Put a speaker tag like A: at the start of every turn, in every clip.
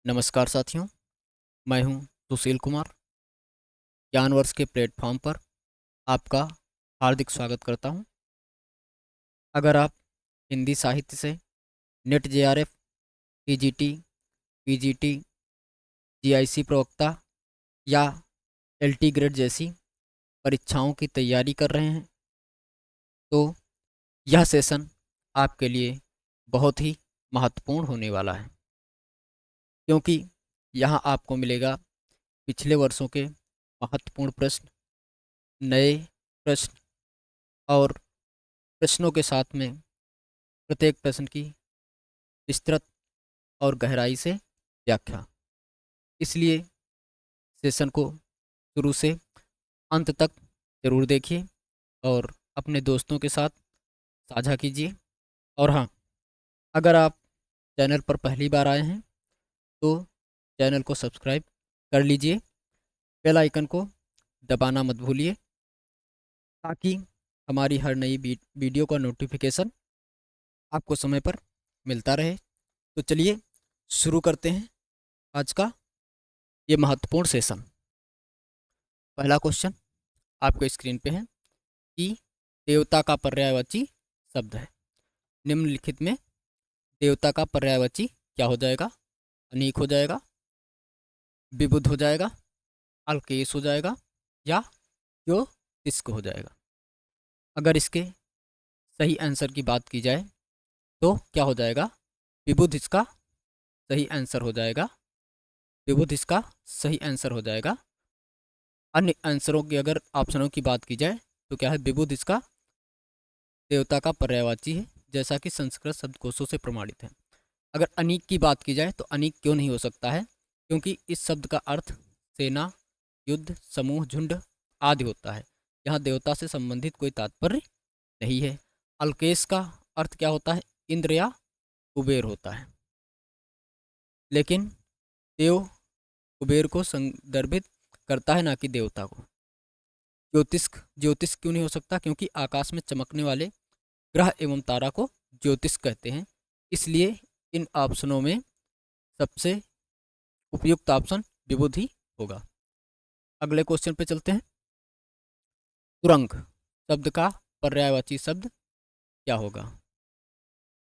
A: नमस्कार साथियों, मैं हूं सुशील कुमार। ज्ञानवर्ष के प्लेटफॉर्म पर आपका हार्दिक स्वागत करता हूं। अगर आप हिंदी साहित्य से net JRF, TGT, PGT, GIC प्रवक्ता या एलटी ग्रेड जैसी परीक्षाओं की तैयारी कर रहे हैं तो यह सेशन आपके लिए बहुत ही महत्वपूर्ण होने वाला है, क्योंकि यहाँ आपको मिलेगा पिछले वर्षों के महत्वपूर्ण प्रश्न, नए प्रश्न और प्रश्नों के साथ में प्रत्येक प्रश्न की विस्तृत और गहराई से व्याख्या। इसलिए सेशन को शुरू से अंत तक ज़रूर देखिए और अपने दोस्तों के साथ साझा कीजिए। और हाँ, अगर आप चैनल पर पहली बार आए हैं तो चैनल को सब्सक्राइब कर लीजिए, बेल आइकन को दबाना मत भूलिए ताकि हमारी हर नई वीडियो का नोटिफिकेशन आपको समय पर मिलता रहे। तो चलिए शुरू करते हैं आज का ये महत्वपूर्ण सेशन। पहला क्वेश्चन आपको स्क्रीन पे है कि देवता का पर्यायवाची शब्द है। निम्नलिखित में देवता का पर्यायवाची क्या हो जाएगा? अनीक हो जाएगा, विबुध हो जाएगा, अल्केश हो जाएगा या ज्योतिष्क हो जाएगा। अगर इसके सही आंसर की बात की जाए तो क्या हो जाएगा? विबुध इसका सही आंसर हो जाएगा। विबुध इसका सही आंसर हो जाएगा। अन्य आंसरों की अगर ऑप्शनों की बात की जाए तो क्या है? विबुध इसका देवता का पर्यायवाची है, जैसा कि संस्कृत शब्दकोशों से प्रमाणित है। अगर अनीक की बात की जाए तो अनीक क्यों नहीं हो सकता है? क्योंकि इस शब्द का अर्थ सेना, युद्ध, समूह, झुंड आदि होता है। यहाँ देवता से संबंधित कोई तात्पर्य नहीं है। अल्केश का अर्थ क्या होता है? इंद्र या कुबेर होता है, लेकिन देव कुबेर को संदर्भित करता है, ना कि देवता को। ज्योतिष्क, ज्योतिष क्यों नहीं हो सकता? क्योंकि आकाश में चमकने वाले ग्रह एवं तारा को ज्योतिष कहते हैं। इसलिए इन ऑप्शनों में सबसे उपयुक्त ऑप्शन विबुध ही होगा। अगले क्वेश्चन पे चलते हैं। तुरंग शब्द का पर्यायवाची शब्द क्या होगा?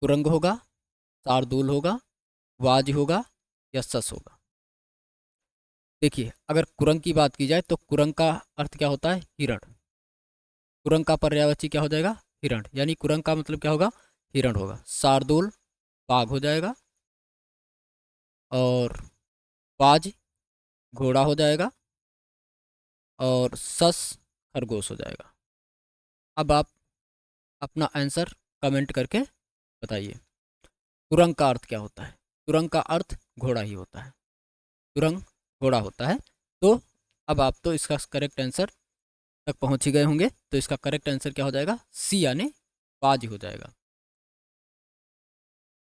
A: तुरंग होगा, शार्दूल होगा, वाज होगा या सस होगा? देखिए, अगर कुरंग की बात की जाए तो कुरंग का अर्थ क्या होता है? हिरण। कुरंग का पर्यायवाची क्या हो जाएगा? हिरण। यानी कुरंग का मतलब क्या होगा? हिरण होगा। शार्दूल बाघ हो जाएगा और वाज घोड़ा हो जाएगा और सस खरगोश हो जाएगा। अब आप अपना आंसर कमेंट करके बताइए। तुरंग का अर्थ क्या होता है? तुरंग का अर्थ घोड़ा ही होता है। तुरंग घोड़ा होता है। तो अब आप तो इसका करेक्ट आंसर तक पहुंच ही गए होंगे। तो इसका करेक्ट आंसर क्या हो जाएगा? सी, यानी बाज हो जाएगा।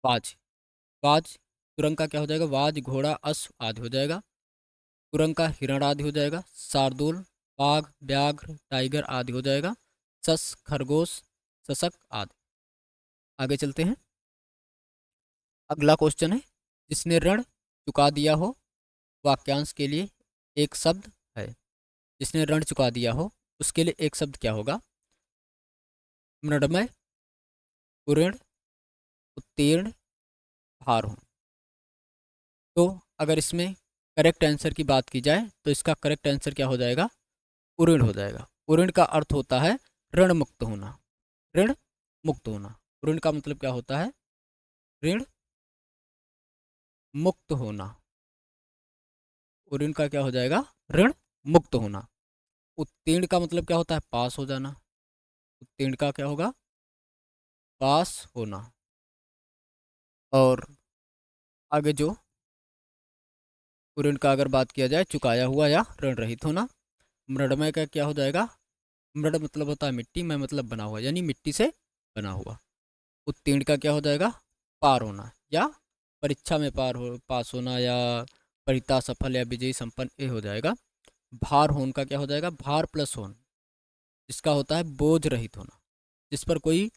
A: बाज, बाज। तुरंग का क्या हो जाएगा? वाज, घोड़ा, अश्व आदि हो जाएगा। तुरंग का हिरण आदि हो जाएगा। शार्दूल बाघ, व्याघ्र, टाइगर आदि हो जाएगा। सस खरगोश, सशक आदि। आगे चलते हैं। अगला क्वेश्चन है, जिसने ऋण चुका दिया हो वाक्यांश के लिए एक शब्द है। जिसने ऋण चुका दिया हो उसके लिए एक शब्द क्या होगा? मृणमय, उऋण, उत्तीर्ण, भार हो। तो अगर इसमें करेक्ट आंसर की बात की जाए तो इसका करेक्ट आंसर क्या हो जाएगा? उऋण हो जाएगा। उऋण का अर्थ होता है ऋण मुक्त होना। ऋण मुक्त होना। ऋण का मतलब क्या होता है? ऋण मुक्त होना। ऋण का क्या हो जाएगा? ऋण मुक्त होना। उत्तीर्ण का मतलब क्या होता है? पास हो जाना। उत्तीर्ण का क्या होगा? पास होना। और आगे जो ऋण का अगर बात किया जाए, चुकाया हुआ या ऋण रहित होना। मृणमय का क्या हो जाएगा? मृड मतलब होता है मिट्टी, मैं मतलब बना हुआ, यानी मिट्टी से बना हुआ। उत्तीर्ण का क्या हो जाएगा? पार होना या परीक्षा में पास होना या परिता सफल या विजयी संपन्न, ये हो जाएगा। भार होन का क्या हो जाएगा? भार प्लस होन, जिसका होता है बोझ रहित होना, जिस पर कोई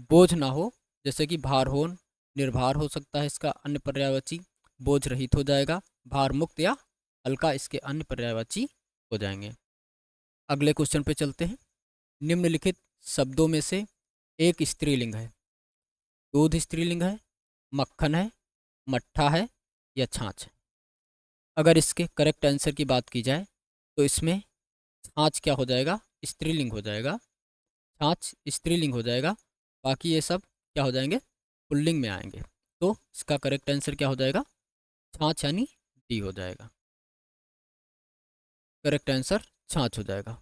A: बोझ ना हो। जैसे कि भार होन, निर्भार हो सकता है इसका अन्य पर्यायवाची। बोझ रहित हो जाएगा, भार मुक्त या हल्का इसके अन्य पर्यायवाची हो जाएंगे। अगले क्वेश्चन पे चलते हैं। निम्नलिखित शब्दों में से एक स्त्रीलिंग है। दूध स्त्रीलिंग है, मक्खन है, मट्ठा है या छाछ है। अगर इसके करेक्ट आंसर की बात की जाए तो इसमें छाछ क्या हो जाएगा, स्त्रीलिंग हो जाएगा। छाछ स्त्रीलिंग हो जाएगा, बाकी ये सब क्या हो जाएंगे, पुल्लिंग में आएंगे। तो इसका करेक्ट आंसर क्या हो जाएगा, छाछ यानी डी हो जाएगा। करेक्ट आंसर छाछ हो जाएगा।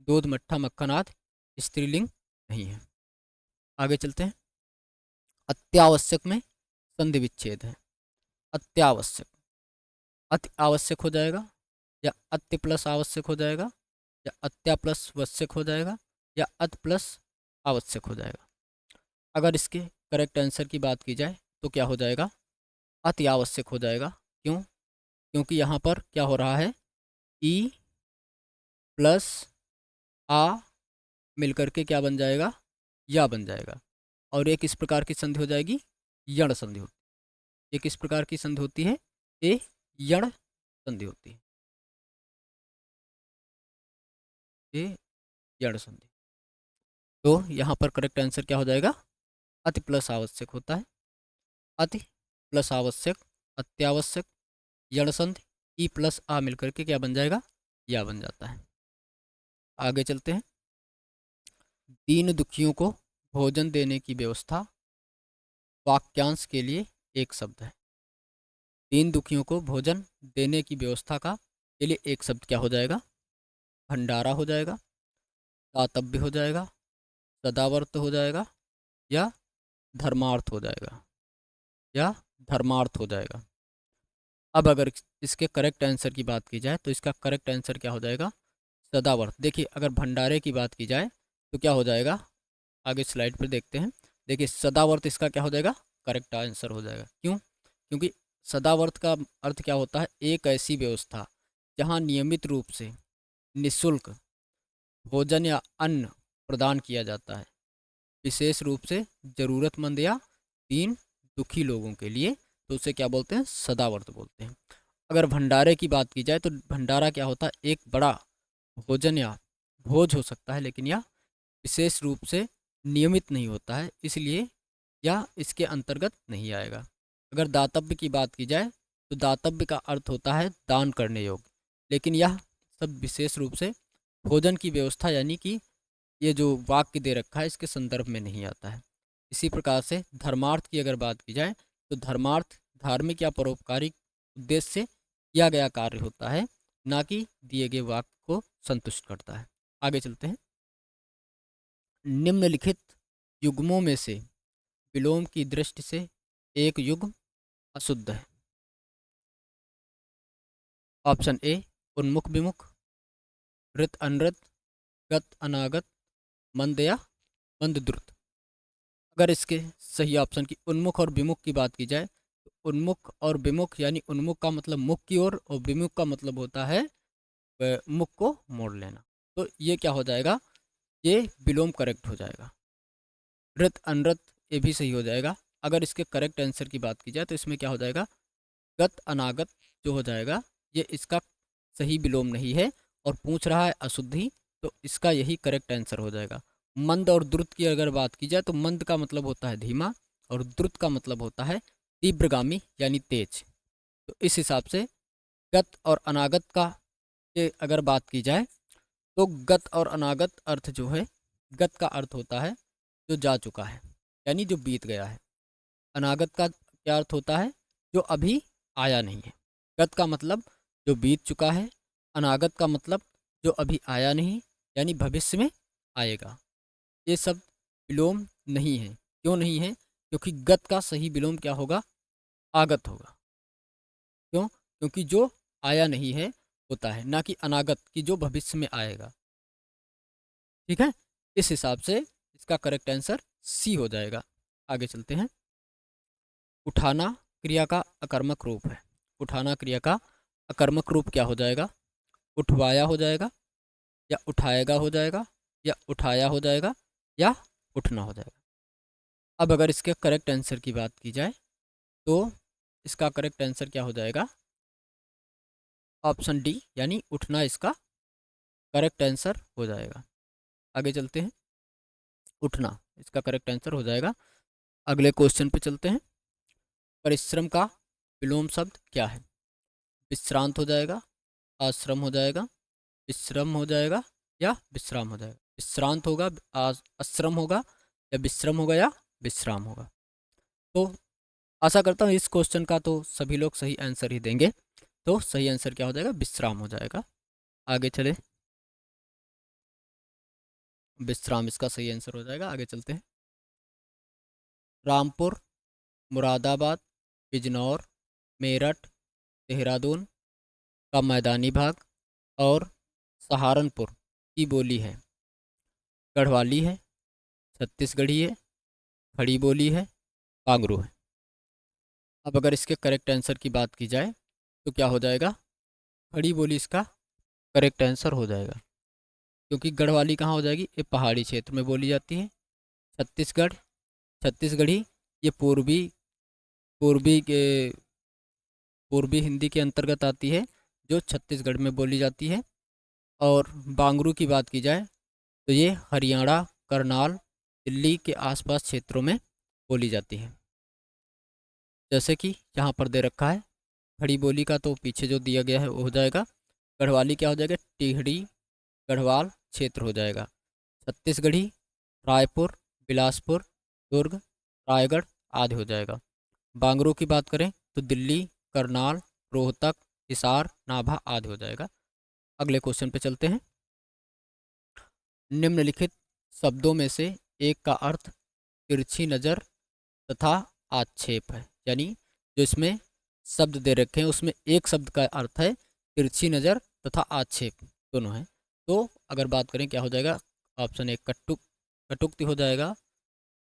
A: दूध, मट्ठा, मक्खन आदि स्त्रीलिंग नहीं है। आगे चलते हैं। अत्यावश्यक में संधि विच्छेद है। अत्यावश्यक, अति आवश्यक हो जाएगा, या अति प्लस आवश्यक हो जाएगा, या अत्या प्लस आवश्यक हो जाएगा, या अति प्लस आवश्यक हो जाएगा। अगर इसके करेक्ट आंसर की बात की जाए तो क्या हो जाएगा, अति आवश्यक हो जाएगा। क्यों? क्योंकि यहाँ पर क्या हो रहा है, ई प्लस आ मिलकर के क्या बन जाएगा, या बन जाएगा। और एक इस प्रकार की संधि हो जाएगी, यण संधि होती है। एक इस प्रकार की संधि होती है, ये यण संधि होती है, ये यण संधि। तो यहाँ पर करेक्ट आंसर क्या हो जाएगा, अति प्लस आवश्यक होता है। अति प्लस आवश्यक, अत्यावश्यक, यण संधि, ई प्लस आ मिलकर के क्या बन जाएगा, या बन जाता है। आगे चलते हैं। दीन दुखियों को भोजन देने की व्यवस्था वाक्यांश के लिए एक शब्द है। दीन दुखियों को भोजन देने की व्यवस्था का के लिए एक शब्द क्या हो जाएगा, भंडारा हो जाएगा, दातव्य हो जाएगा, सदावर्त हो जाएगा, या धर्मार्थ हो जाएगा, या धर्मार्थ हो जाएगा। अब अगर इसके करेक्ट आंसर की बात की जाए तो इसका करेक्ट आंसर क्या हो जाएगा, सदावर्त। देखिए अगर भंडारे की बात की जाए तो क्या हो जाएगा, आगे स्लाइड पर देखते हैं। देखिए सदावर्त इसका क्या हो जाएगा, करेक्ट आंसर हो जाएगा। क्यों? क्योंकि सदावर्त का अर्थ क्या होता है, एक ऐसी व्यवस्था जहाँ नियमित रूप से निःशुल्क भोजन या अन्न प्रदान किया जाता है, विशेष रूप से ज़रूरतमंद या दीन दुखी लोगों के लिए, तो उसे क्या बोलते हैं, सदावर्त बोलते हैं। अगर भंडारे की बात की जाए तो भंडारा क्या होता है, एक बड़ा भोजन या भोज हो सकता है, लेकिन यह विशेष रूप से नियमित नहीं होता है, इसलिए यह इसके अंतर्गत नहीं आएगा। अगर दातव्य की बात की जाए तो दातव्य का अर्थ होता है दान करने योग्य, लेकिन यह सब विशेष रूप से भोजन की व्यवस्था यानी कि ये जो वाक्य दे रखा है इसके संदर्भ में नहीं आता है। इसी प्रकार से धर्मार्थ की अगर बात की जाए तो धर्मार्थ धार्मिक या परोपकारी उद्देश्य से किया गया कार्य होता है, ना कि दिए गए वाक्य को संतुष्ट करता है। आगे चलते हैं। निम्नलिखित युग्मों में से विलोम की दृष्टि से एक युग्म अशुद्ध है। ऑप्शन ए उन्मुख विमुख, ऋत अनृत, गत अनागत, मंद या मंद द्रुत। अगर इसके सही ऑप्शन की उन्मुख और विमुख की बात की जाए तो उन्मुख और विमुख यानी उन्मुख का मतलब मुख की ओर और विमुख का मतलब होता है मुख को मोड़ लेना। तो ये क्या हो जाएगा, ये विलोम करेक्ट हो जाएगा। ऋत अनृत ये भी सही हो जाएगा। अगर इसके करेक्ट आंसर की बात की जाए तो इसमें क्या हो जाएगा, गत अनागत जो हो जाएगा ये इसका सही विलोम नहीं है और पूछ रहा है अशुद्धि, तो इसका यही करेक्ट आंसर हो जाएगा। मंद और द्रुत की अगर बात की जाए तो मंद का मतलब होता है धीमा और द्रुत का मतलब होता है तीव्रगामी यानी तेज। तो इस हिसाब से गत और अनागत का के अगर बात की जाए तो गत और अनागत अर्थ जो है, गत का अर्थ होता है जो जा चुका है यानी जो बीत गया है। अनागत का क्या अर्थ होता है, जो अभी आया नहीं है। गत का मतलब जो बीत चुका है, अनागत का मतलब जो अभी आया नहीं यानी भविष्य में आएगा। ये सब विलोम नहीं है। क्यों नहीं है? क्योंकि गत का सही विलोम क्या होगा, आगत होगा। क्यों? क्योंकि जो आया नहीं है होता है, ना कि अनागत की जो भविष्य में आएगा। ठीक है, इस हिसाब से इसका करेक्ट आंसर सी हो जाएगा। आगे चलते हैं। उठाना क्रिया का अकर्मक रूप है। उठाना क्रिया का अकर्मक रूप क्या हो जाएगा, उठवाया हो जाएगा, या उठाएगा हो जाएगा, या उठाया हो जाएगा, या उठना हो जाएगा। अब अगर इसके करेक्ट आंसर की बात की जाए तो इसका करेक्ट आंसर क्या हो जाएगा? ऑप्शन डी यानी उठना इसका करेक्ट आंसर हो जाएगा। आगे चलते हैं। उठना इसका करेक्ट आंसर हो जाएगा। अगले क्वेश्चन पे चलते हैं। परिश्रम का विलोम शब्द क्या है? विश्रांत हो जाएगा, आश्रम हो जाएगा, विश्रम हो जाएगा या विश्राम हो जाएगा? विश्रांत होगा, आश्रम होगा या विश्रम होगा या विश्राम होगा? तो आशा करता हूँ इस क्वेश्चन का तो सभी लोग सही आंसर ही देंगे। तो सही आंसर क्या हो जाएगा? विश्राम हो जाएगा। आगे चले। विश्राम इसका सही आंसर हो जाएगा। आगे चलते हैं। रामपुर, मुरादाबाद, बिजनौर, मेरठ, देहरादून का मैदानी भाग और सहारनपुर की बोली है। गढ़वाली है, छत्तीसगढ़ी है, खड़ी बोली है, कांगरू है। अब अगर इसके करेक्ट आंसर की बात की जाए तो क्या हो जाएगा? खड़ी बोली इसका करेक्ट आंसर हो जाएगा, क्योंकि गढ़वाली कहाँ हो जाएगी? ये पहाड़ी क्षेत्र में बोली जाती है। छत्तीसगढ़, छत्तीसगढ़ी ये पूर्वी पूर्वी के पूर्वी हिंदी के अंतर्गत आती है, जो छत्तीसगढ़ में बोली जाती है। और बांगरू की बात की जाए तो ये हरियाणा, करनाल, दिल्ली के आसपास क्षेत्रों में बोली जाती है। जैसे कि यहाँ पर दे रखा है, खड़ी बोली का तो पीछे जो दिया गया है वो हो जाएगा। गढ़वाली क्या हो जाएगा? टिहड़ी गढ़वाल क्षेत्र हो जाएगा। छत्तीसगढ़ी रायपुर, बिलासपुर, दुर्ग, रायगढ़ आदि हो जाएगा। बांगरू की बात करें तो दिल्ली, करनाल, रोहतक, हिसार, नाभा आदि हो जाएगा। अगले क्वेश्चन पे चलते हैं। निम्नलिखित शब्दों में से एक का अर्थ तिरछी नज़र तथा आक्षेप है। यानी जो इसमें शब्द दे रखे हैं उसमें एक शब्द का अर्थ है तिरछी नज़र तथा आक्षेप, दोनों है। तो अगर बात करें क्या हो जाएगा? ऑप्शन ए कटुक्ति हो जाएगा,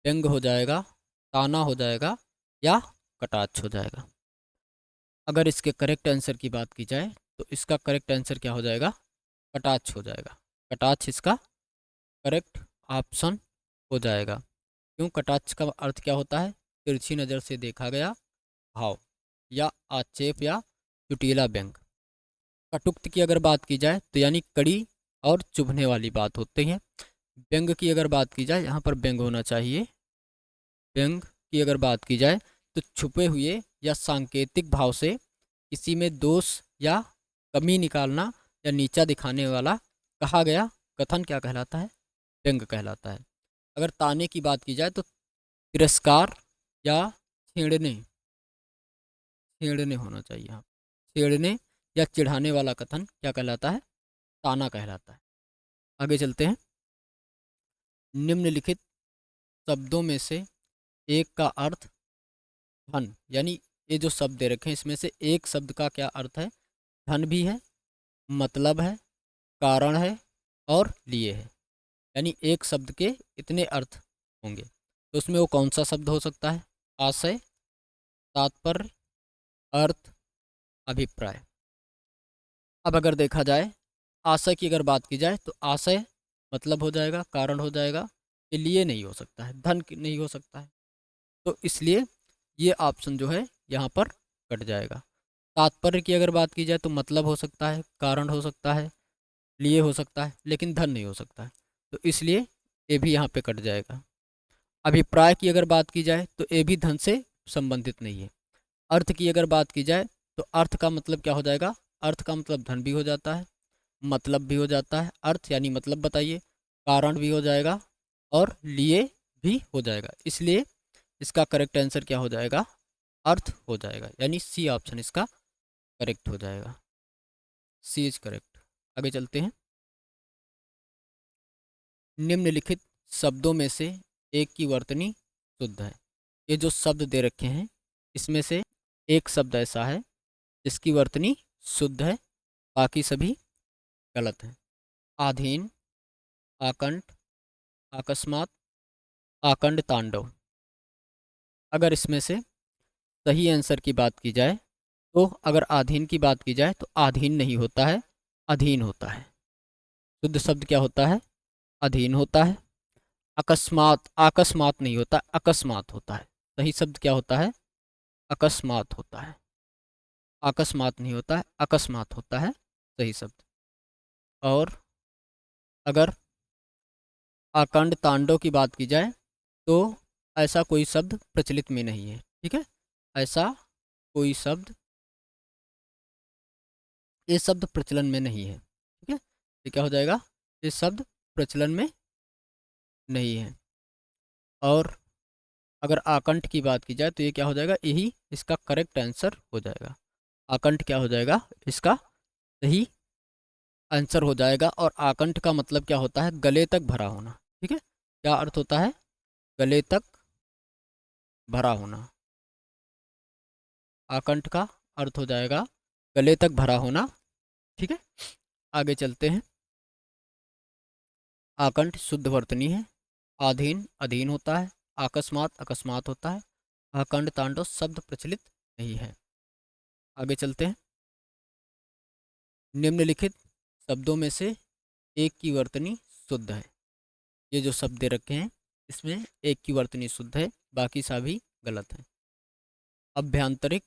A: व्यंग हो जाएगा, ताना हो जाएगा या कटाक्ष हो जाएगा। अगर इसके करेक्ट आंसर की बात की जाए तो इसका करेक्ट आंसर क्या हो जाएगा? कटाक्ष हो जाएगा। कटाक्ष इसका करेक्ट ऑप्शन हो जाएगा। क्यों? कटाक्ष का अर्थ क्या होता है? तिरछी नज़र से देखा गया भाव या आक्षेप या चुटीला व्यंग। कटुक्ति की अगर बात की जाए तो यानी कड़ी और चुभने वाली बात होती है। व्यंग की अगर बात की जाए, यहाँ पर व्यंग होना चाहिए। व्यंग की अगर बात की जाए तो छुपे हुए या सांकेतिक भाव से किसी में दोष या कमी निकालना या नीचा दिखाने वाला कहा गया कथन क्या कहलाता है? व्यंग कहलाता है। अगर ताने की बात की जाए तो तिरस्कार या छेड़ने, छेड़ने होना चाहिए यहाँ। छेड़ने या चिढ़ाने वाला कथन क्या कहलाता है? ताना कहलाता है। आगे चलते हैं। निम्नलिखित शब्दों में से एक का अर्थ धन, यानी ये जो शब्द दे रखे हैं इसमें से एक शब्द का क्या अर्थ है? धन भी है, मतलब है, कारण है और लिए है। यानी एक शब्द के इतने अर्थ होंगे, तो उसमें वो कौन सा शब्द हो सकता है? आशय, तात्पर्य, अर्थ, अभिप्राय। अब अगर देखा जाए आशय की अगर बात की जाए तो आशय मतलब हो जाएगा, कारण हो जाएगा, ये लिए नहीं हो सकता है, धन नहीं हो सकता है। तो इसलिए ये ऑप्शन जो है यहाँ पर कट जाएगा। तात्पर्य की अगर बात की जाए तो मतलब हो सकता है, कारण हो सकता है, लिए हो सकता है, लेकिन धन नहीं हो सकता है, तो इसलिए ये भी यहाँ पे कट जाएगा। अभिप्राय की अगर बात की जाए तो ये भी धन से संबंधित नहीं है। अर्थ की अगर बात की जाए तो अर्थ का मतलब क्या हो जाएगा? अर्थ का मतलब धन भी हो जाता है, मतलब भी हो जाता है। अर्थ यानी मतलब बताइए, कारण भी हो जाएगा और लिए भी हो जाएगा। इसलिए इसका करेक्ट आंसर क्या हो जाएगा? अर्थ हो जाएगा, यानी सी ऑप्शन इसका करेक्ट हो जाएगा। सी इज करेक्ट। आगे चलते हैं। निम्नलिखित शब्दों में से एक की वर्तनी शुद्ध है। ये जो शब्द दे रखे हैं इसमें से एक शब्द ऐसा है जिसकी वर्तनी शुद्ध है, बाकी सभी गलत हैं। आधीन, आकंठ, अकस्मात, आकंड तांडव। अगर इसमें से सही आंसर की बात की जाए तो अगर आधीन की बात की जाए तो आधीन नहीं होता है, अधीन होता है। शुद्ध शब्द क्या होता है? अधीन होता है। अकस्मात, अकस्मात नहीं होता, अकस्मात होता है। सही शब्द क्या होता है? अकस्मात होता है। अकस्मात नहीं होता है, अकस्मात होता है सही शब्द। और अगर आकांड तांडव की बात की जाए तो ऐसा कोई शब्द प्रचलित में नहीं है। ठीक है, ऐसा कोई शब्द, ये शब्द प्रचलन में नहीं है। ठीक है, ये क्या हो जाएगा, ये शब्द प्रचलन में नहीं है। और अगर आकंठ की बात की जाए तो ये क्या हो जाएगा, यही इसका करेक्ट आंसर हो जाएगा। आकंठ क्या हो जाएगा, इसका सही आंसर हो जाएगा। और आकंठ का मतलब क्या होता है, गले तक भरा होना। ठीक है, क्या अर्थ होता है, गले तक भरा होना। आकंठ का अर्थ हो जाएगा गले तक भरा होना। ठीक है, आगे चलते हैं। आकंठ शुद्ध वर्तनी है। अधीन अधीन होता है। अकस्मात अकस्मात होता है। आकंठ तांडव शब्द प्रचलित नहीं है। आगे चलते हैं। निम्नलिखित शब्दों में से एक की वर्तनी शुद्ध है। ये जो शब्द दे रखे हैं इसमें एक की वर्तनी शुद्ध है, बाकी सभी गलत हैं। अभ्यांतरिक,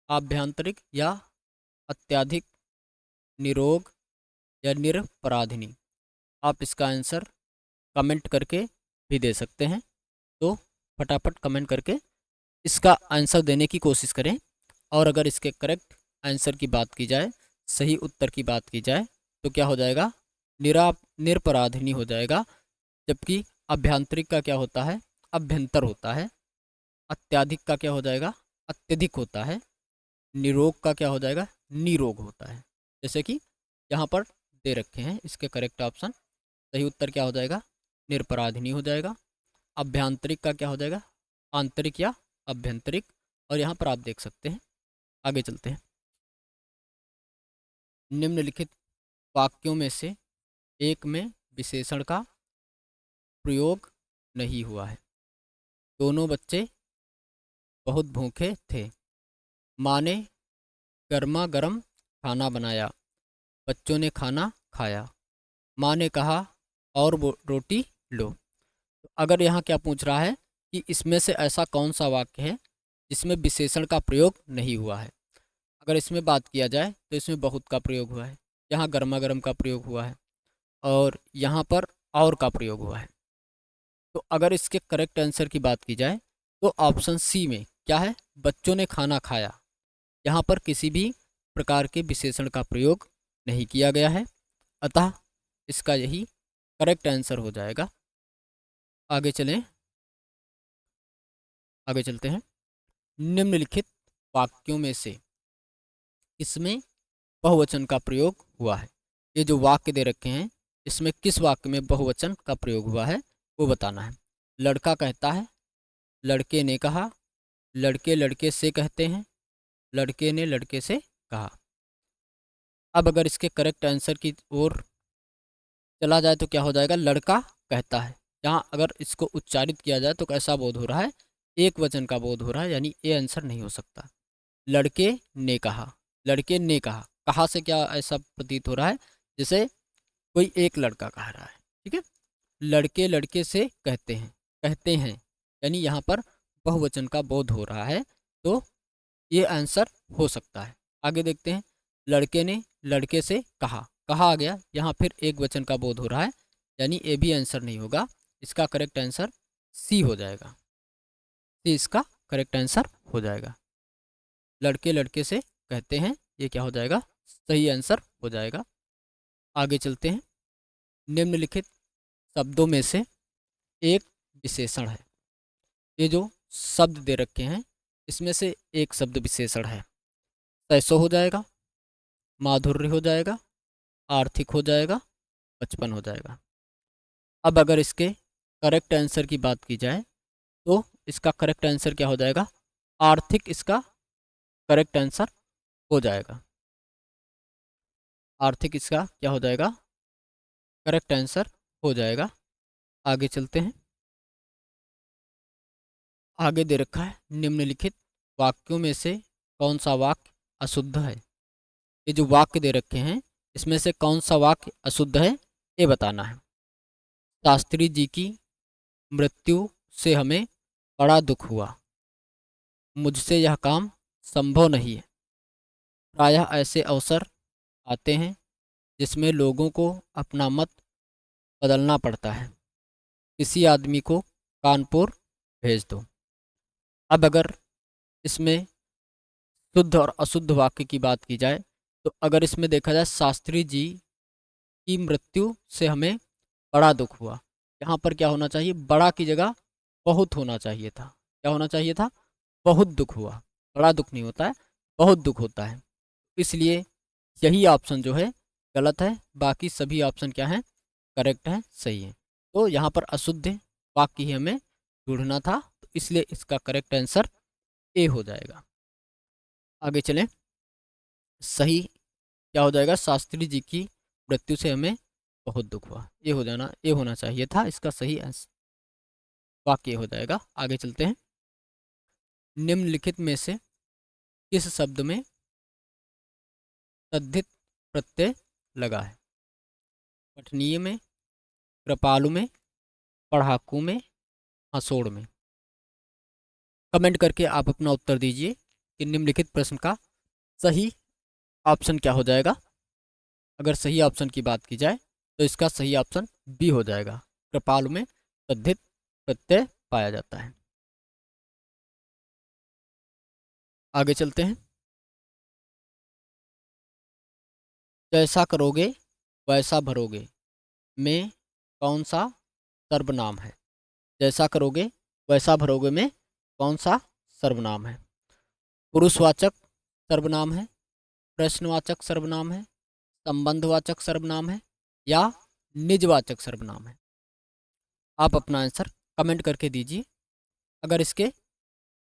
A: आभ्यंतरिक या अत्यधिक, निरोग या निरपराधिनी। आप इसका आंसर कमेंट करके भी दे सकते हैं, तो फटाफट कमेंट करके इसका आंसर देने की कोशिश करें। और अगर इसके करेक्ट आंसर की बात की जाए, सही उत्तर की बात की जाए, तो क्या हो जाएगा, निरपराधिनी हो जाएगा। जबकि अभ्यांतरिक का क्या होता है, अभ्यंतर होता है। अत्याधिक का क्या हो जाएगा, अत्यधिक होता है। निरोग का क्या हो जाएगा, निरोग होता है। जैसे कि यहाँ पर दे रखे हैं इसके करेक्ट ऑप्शन। सही उत्तर क्या हो जाएगा, निरपराधिनी हो जाएगा। अभ्यांतरिक का क्या हो जाएगा, आंतरिक या अभ्यंतरिक। और यहाँ पर आप देख सकते हैं। आगे चलते हैं। निम्नलिखित वाक्यों में से एक में विशेषण का प्रयोग नहीं हुआ है। दोनों बच्चे बहुत भूखे थे। माँ ने गर्मा गर्म खाना बनाया। बच्चों ने खाना खाया। माँ ने कहा और वो रोटी लो। तो अगर यहाँ क्या पूछ रहा है कि इसमें से ऐसा कौन सा वाक्य है जिसमें विशेषण का प्रयोग नहीं हुआ है। अगर इसमें बात किया जाए तो इसमें बहुत का प्रयोग हुआ है, यहाँ गर्मा गर्म का प्रयोग हुआ है, और यहाँ पर और का प्रयोग हुआ है। तो अगर इसके करेक्ट आंसर की बात की जाए तो ऑप्शन सी में क्या है, बच्चों ने खाना खाया। यहाँ पर किसी भी प्रकार के विशेषण का प्रयोग नहीं किया गया है, अतः इसका यही करेक्ट आंसर हो जाएगा। आगे चलें, आगे चलते हैं। निम्नलिखित वाक्यों में से इसमें बहुवचन का प्रयोग हुआ है। ये जो वाक्य दे रखे हैं इसमें किस वाक्य में बहुवचन का प्रयोग हुआ है वो बताना है। लड़का कहता है, लड़के ने कहा, लड़के लड़के से कहते हैं, लड़के ने लड़के से कहा। अब अगर इसके करेक्ट आंसर की ओर चला जाए तो क्या हो जाएगा, लड़का कहता है। यहाँ अगर इसको उच्चारित किया जाए तो कैसा बोध हो रहा है, एक वचन का बोध हो रहा है, यानी ये आंसर नहीं हो सकता। लड़के ने कहा, लड़के ने कहा, कहा से क्या ऐसा प्रतीत हो रहा है जैसे कोई एक लड़का कह रहा है। ठीक है, लड़के लड़के से कहते हैं, यानी यहाँ पर बहुवचन का बोध हो रहा है, तो ये आंसर हो सकता है। आगे देखते हैं। लड़के ने लड़के से कहा, कहा आ गया, यहाँ फिर एक वचन का बोध हो रहा है, यानी ए भी आंसर नहीं होगा। इसका करेक्ट आंसर सी हो जाएगा। सी इसका करेक्ट आंसर हो जाएगा। लड़के लड़के से कहते हैं, ये क्या हो जाएगा, सही आंसर हो जाएगा। आगे चलते हैं। निम्नलिखित शब्दों में से एक विशेषण है। ये जो शब्द दे रखे हैं इसमें से एक शब्द विशेषण है। पैसो हो जाएगा, माधुर्य हो जाएगा, आर्थिक हो जाएगा, बचपन हो जाएगा। अब अगर इसके करेक्ट आंसर की बात की जाए तो इसका करेक्ट आंसर क्या हो जाएगा, आर्थिक इसका करेक्ट आंसर हो जाएगा। आर्थिक इसका क्या हो जाएगा, करेक्ट आंसर हो जाएगा। आगे चलते हैं। आगे दे रखा है, निम्नलिखित वाक्यों में से कौन सा वाक्य अशुद्ध है। ये जो वाक्य दे रखे हैं इसमें से कौन सा वाक्य अशुद्ध है ये बताना है। शास्त्री जी की मृत्यु से हमें बड़ा दुख हुआ। मुझसे यह काम संभव नहीं है। प्रायः ऐसे अवसर आते हैं जिसमें लोगों को अपना मत बदलना पड़ता है। किसी आदमी को कानपुर भेज दो। अब अगर इसमें शुद्ध और अशुद्ध वाक्य की बात की जाए, तो अगर इसमें देखा जाए शास्त्री जी की मृत्यु से हमें बड़ा दुख हुआ, यहाँ पर क्या होना चाहिए? बड़ा की जगह बहुत होना चाहिए था। क्या होना चाहिए था? बहुत दुख हुआ। बड़ा दुख नहीं होता है, बहुत दुख होता है। इसलिए यही ऑप्शन जो है गलत है, बाकी सभी ऑप्शन क्या हैं? करेक्ट है, सही है। तो यहाँ पर अशुद्ध वाक्य ही हमें ढूंढना था, तो इसलिए इसका करेक्ट आंसर ए हो जाएगा। आगे चलें। सही क्या हो जाएगा? शास्त्री जी की मृत्यु से हमें बहुत दुख हुआ। ये हो जाना, ये होना चाहिए था इसका सही आंसर, वाक्य हो जाएगा। आगे चलते हैं। निम्नलिखित में से किस शब्द में तद्धित प्रत्यय लगा है? पठनीय में, कृपालु में, पढ़ाकू में, हंसोड़ में। कमेंट करके आप अपना उत्तर दीजिए कि निम्नलिखित प्रश्न का सही ऑप्शन क्या हो जाएगा। अगर सही ऑप्शन की बात की जाए तो इसका सही ऑप्शन बी हो जाएगा। कृपालु में तद्धित प्रत्यय पाया जाता है। आगे चलते हैं। जैसा करोगे वैसा भरोगे में कौन सा सर्वनाम है? जैसा करोगे वैसा भरोगे में कौन सा सर्वनाम है? पुरुषवाचक सर्वनाम है, प्रश्नवाचक सर्वनाम है, संबंधवाचक सर्वनाम है, या निजवाचक सर्वनाम है? आप अपना आंसर कमेंट करके दीजिए। अगर इसके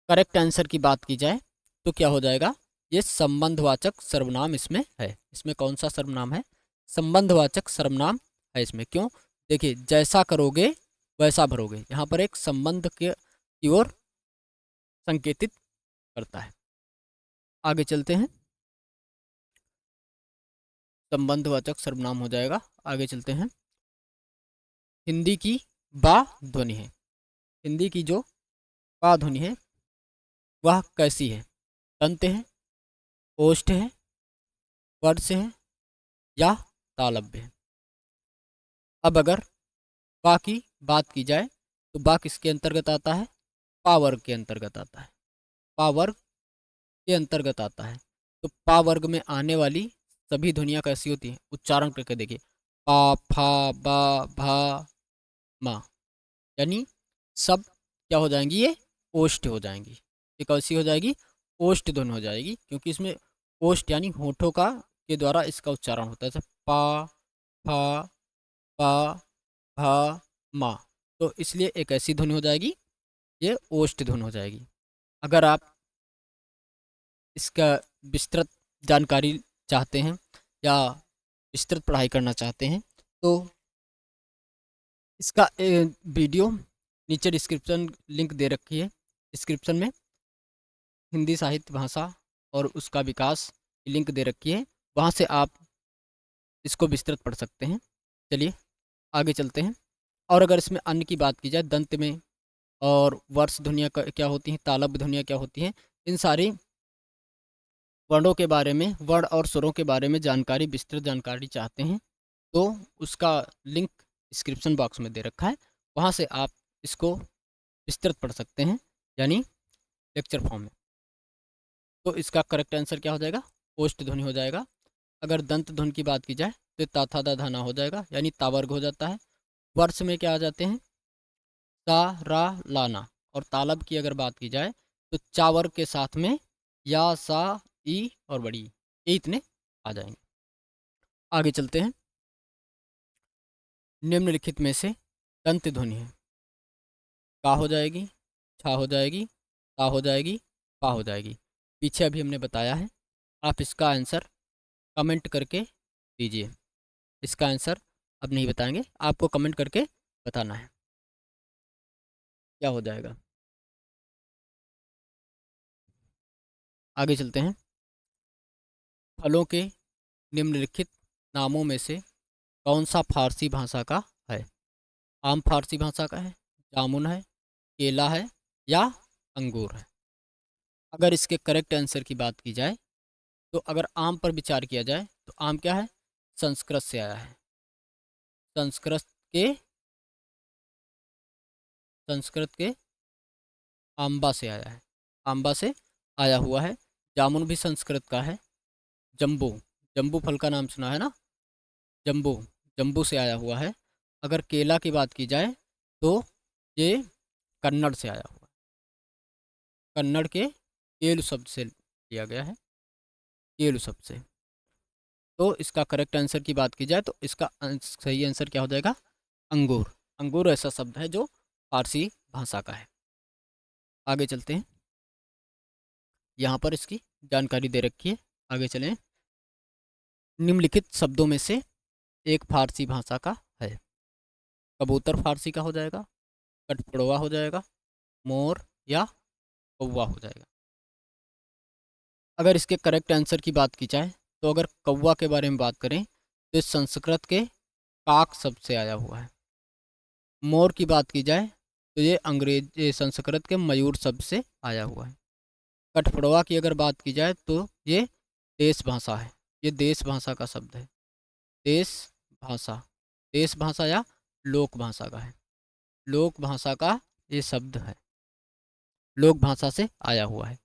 A: करेक्ट आंसर की बात की जाए तो क्या हो जाएगा? ये संबंधवाचक सर्वनाम इसमें है। इसमें कौन सा सर्वनाम है? संबंधवाचक सर्वनाम है इसमें। क्यों? देखिए, जैसा करोगे वैसा भरोगे, यहाँ पर एक संबंध के की ओर संकेतित करता है। आगे चलते हैं। संबंधवाचक सर्वनाम हो जाएगा। आगे चलते हैं। हिंदी की बा ध्वनि है। हिंदी की जो बा ध्वनि है वह कैसी है? दंत है, ओष्ठ है, वर्ष है, या तालव्य है? अब अगर बा की बात की जाए तो बा किसके अंतर्गत आता है? पा वर्ग के अंतर्गत आता है। पा वर्ग के अंतर्गत आता है। तो पा वर्ग में आने वाली सभी ध्वनियाँ कैसी होती हैं? उच्चारण करके देखिए। पा, फा, बा, भा, मा, यानी सब क्या हो जाएंगी? ये ओष्ठ हो जाएंगी। ये कैसी हो जाएगी? ओष्ठ ध्वनि हो जाएगी, क्योंकि इसमें ओष्ठ यानी होठों का के द्वारा इसका उच्चारण होता है। जैसे पा, फा, पा, भा, मा। तो इसलिए एक ऐसी ध्वनि हो जाएगी, ये ओष्ठ ध्वनि हो जाएगी। अगर आप इसका विस्तृत जानकारी चाहते हैं या विस्तृत पढ़ाई करना चाहते हैं तो इसका वीडियो नीचे डिस्क्रिप्शन लिंक दे रखी है। डिस्क्रिप्शन में हिंदी साहित्य भाषा और उसका विकास की लिंक दे रखी है, वहाँ से आप इसको विस्तृत पढ़ सकते हैं। चलिए आगे चलते हैं। और अगर इसमें अन्य की बात की जाए, दंत में और वर्ष ध्वनियाँ क्या होती हैं, तालव्य ध्वनियाँ क्या होती हैं, इन सारी वर्णों के बारे में, वर्ण और स्वरों के बारे में जानकारी, विस्तृत जानकारी चाहते हैं तो उसका लिंक डिस्क्रिप्शन बॉक्स में दे रखा है, वहाँ से आप इसको विस्तृत पढ़ सकते हैं, यानी लेक्चर फॉर्म में। तो इसका करेक्ट आंसर क्या हो जाएगा? ओष्ठ ध्वनि हो जाएगा। अगर दंत ध्वनि की बात की जाए तो ता था दा धाना हो जाएगा, यानी तावर्ग हो जाता है। वर्ष में क्या आ जाते हैं? सा, रा, लाना। और तालब की अगर बात की जाए तो चावर्ग के साथ में या, सा, ई और बड़ी, ये इतने आ जाएंगे। आगे चलते हैं। निम्नलिखित में से दंत ध्वनि है। का हो जाएगी, छा हो जाएगी, ता हो जाएगी, पा हो जाएगी। पीछे अभी हमने बताया है। आप इसका आंसर कमेंट करके दीजिए। इसका आंसर अब नहीं बताएंगे, आपको कमेंट करके बताना है क्या हो जाएगा। आगे चलते हैं। फलों के निम्नलिखित नामों में से कौन सा फारसी भाषा का है? आम फारसी भाषा का है, जामुन है, केला है, या अंगूर है? अगर इसके करेक्ट आंसर की बात की जाए तो अगर आम पर विचार किया जाए तो आम क्या है, संस्कृत से आया है। संस्कृत के संस्कृत के आंबा से आया है, आंबा से आया हुआ है। जामुन भी संस्कृत का है। जम्बू, जम्बू फल का नाम सुना है ना, जम्बू, जम्बू से आया हुआ है। अगर केला की बात की जाए तो ये कन्नड़ से आया हुआ है, कन्नड़ के केलु शब्द से लिया गया है, केलु शब्द से। तो इसका करेक्ट आंसर की बात की जाए तो इसका सही आंसर क्या हो जाएगा, अंगूर। अंगूर ऐसा शब्द है जो फारसी भाषा का है। आगे चलते हैं, यहाँ पर इसकी जानकारी दे रखी है, आगे चलें। निम्नलिखित शब्दों में से एक फारसी भाषा का है। कबूतर फारसी का हो जाएगा, कठफोड़वा हो जाएगा, मोर या कौवा हो जाएगा। अगर इसके करेक्ट आंसर की बात की जाए तो अगर कौवा के बारे में बात करें तो इस संस्कृत के काक शब्द से आया हुआ है। मोर की बात की जाए तो ये संस्कृत के मयूर शब्द से आया हुआ है। कठफोड़वा की अगर बात की जाए तो ये देश भाषा है, ये देश भाषा का शब्द है। देश भाषा, देश भाषा या लोक भाषा का है, लोक भाषा का ये शब्द है, लोक भाषा से आया हुआ है।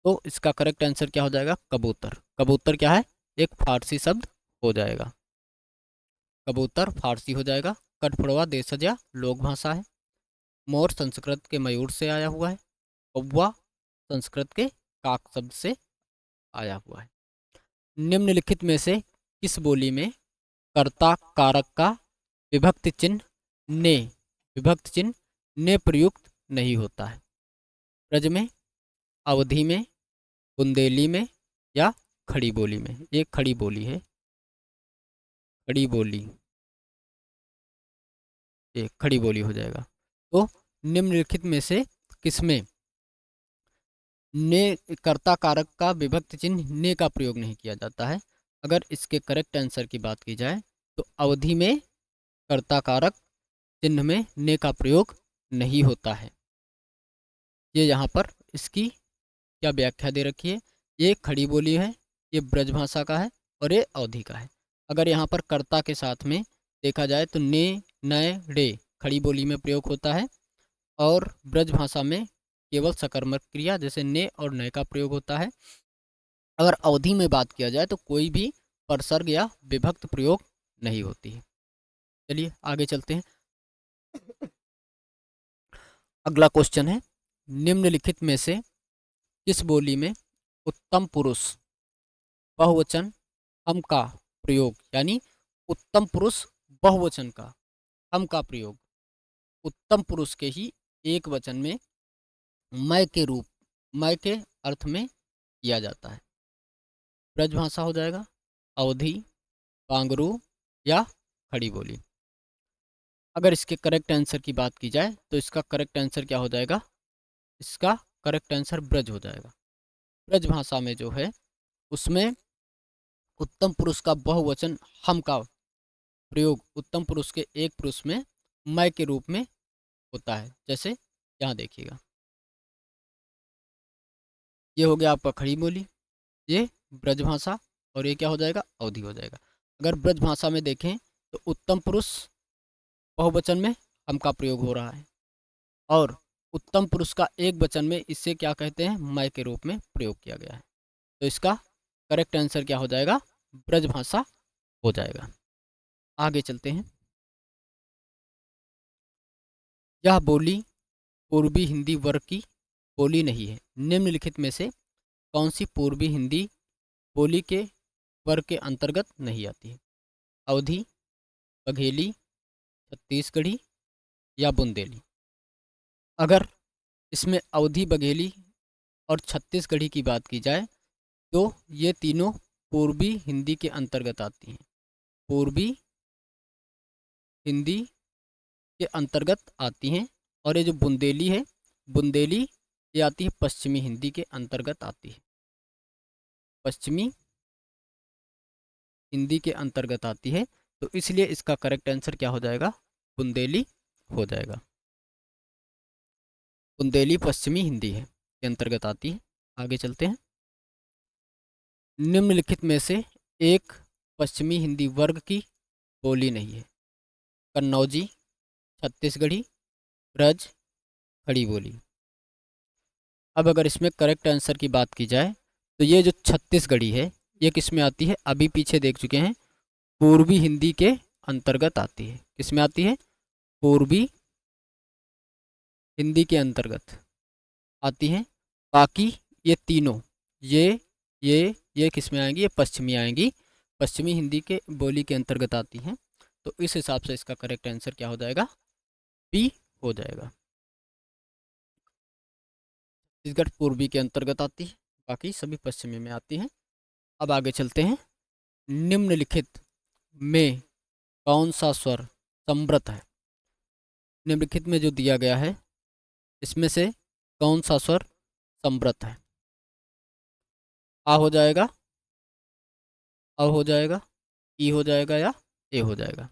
A: तो इसका करेक्ट आंसर क्या हो जाएगा, कबूतर। कबूतर क्या है, एक फारसी शब्द हो जाएगा, कबूतर फारसी हो जाएगा। कठफोड़वा देशज या लोक भाषा है। मोर संस्कृत के मयूर से आया हुआ है। कौवा संस्कृत के काक शब्द से आया हुआ है। निम्नलिखित में से किस बोली में कर्ता कारक का विभक्ति चिन्ह ने, विभक्ति चिन्ह ने प्रयुक्त नहीं होता है। ब्रज में, अवधि में, बुंदेली में या खड़ी बोली में। ये खड़ी बोली है, खड़ी बोली, ये खड़ी बोली हो जाएगा। तो निम्नलिखित में से किसमें ने, कर्ता कारक का विभक्ति चिन्ह ने का प्रयोग नहीं किया जाता है। अगर इसके करेक्ट आंसर की बात की जाए तो अवधि में कर्ता कारक चिन्ह में ने का प्रयोग नहीं होता है। ये यहाँ पर इसकी क्या व्याख्या दे रखी है, ये खड़ी बोली है, ये ब्रजभाषा का है और ये अवधि का है। अगर यहाँ पर कर्ता के साथ में देखा जाए तो ने, नय, रे खड़ी बोली में प्रयोग होता है और ब्रजभाषा में केवल सकर्मक क्रिया जैसे ने और नय का प्रयोग होता है। अगर अवधि में बात किया जाए तो कोई भी परसर्ग या विभक्त प्रयोग नहीं होती है। चलिए आगे चलते हैं। अगला क्वेश्चन है, निम्नलिखित में से किस बोली में उत्तम पुरुष बहुवचन हम का प्रयोग, यानी उत्तम पुरुष बहुवचन का हम का प्रयोग उत्तम पुरुष के ही एक वचन में मैं के रूप, मैं के अर्थ में किया जाता है। ब्रजभाषा हो जाएगा, अवधि, पांगरू या खड़ी बोली। अगर इसके करेक्ट आंसर की बात की जाए तो इसका करेक्ट आंसर क्या हो जाएगा, इसका करेक्ट आंसर ब्रज हो जाएगा। ब्रज भाषा में जो है उसमें उत्तम पुरुष का बहुवचन हम का प्रयोग उत्तम पुरुष के एक पुरुष में मैं के रूप में होता है। जैसे यहाँ देखिएगा, ये हो गया आपका खड़ी बोली, ये ब्रजभाषा और ये क्या हो जाएगा, अवधि हो जाएगा। अगर ब्रजभाषा में देखें तो उत्तम पुरुष बहुवचन में हम का प्रयोग हो रहा है और उत्तम पुरुष का एक वचन में इसे क्या कहते हैं, मैं के रूप में प्रयोग किया गया है। तो इसका करेक्ट आंसर क्या हो जाएगा, ब्रजभाषा हो जाएगा। आगे चलते हैं। यह बोली पूर्वी हिंदी वर्ग की बोली नहीं है। निम्नलिखित में से कौन सी पूर्वी हिंदी बोली के वर्ग के अंतर्गत नहीं आती है। अवधी, बघेली, छत्तीसगढ़ी या बुंदेली। अगर इसमें अवधी, बघेली और छत्तीसगढ़ी की बात की जाए तो ये तीनों पूर्वी हिंदी के अंतर्गत आती हैं, पूर्वी हिंदी के अंतर्गत आती हैं। और ये जो बुंदेली है, बुंदेली ये आती है पश्चिमी हिंदी के अंतर्गत आती है, पश्चिमी हिंदी के अंतर्गत आती है। तो इसलिए इसका करेक्ट आंसर क्या हो जाएगा, बुंदेली हो जाएगा। बुंदेली पश्चिमी हिंदी है के अंतर्गत आती है। आगे चलते हैं। निम्नलिखित में से एक पश्चिमी हिंदी वर्ग की बोली नहीं है। कन्नौजी, छत्तीसगढ़ी, ब्रज, खड़ी बोली। अब अगर इसमें करेक्ट आंसर की बात की जाए तो ये जो छत्तीसगढ़ी है ये किस में आती है, अभी पीछे देख चुके हैं, पूर्वी हिंदी के अंतर्गत आती है। किस में आती है? पूर्वी हिंदी के अंतर्गत आती हैं। बाकी ये तीनों, ये ये किस में आएंगी? ये पश्चिमी आएंगी, पश्चिमी हिंदी के बोली के अंतर्गत आती हैं। तो इस हिसाब से इसका करेक्ट आंसर क्या हो जाएगा? बी हो जाएगा। छत्तीसगढ़ पूर्वी के अंतर्गत आती है, बाकी सभी पश्चिमी में आती हैं। अब आगे चलते हैं। निम्नलिखित में कौन सा स्वर समृत है? निम्नलिखित में जो दिया गया है इसमें से कौन सा स्वर समृत है? आ हो जाएगा, अ हो जाएगा, ई हो जाएगा या ए हो जाएगा?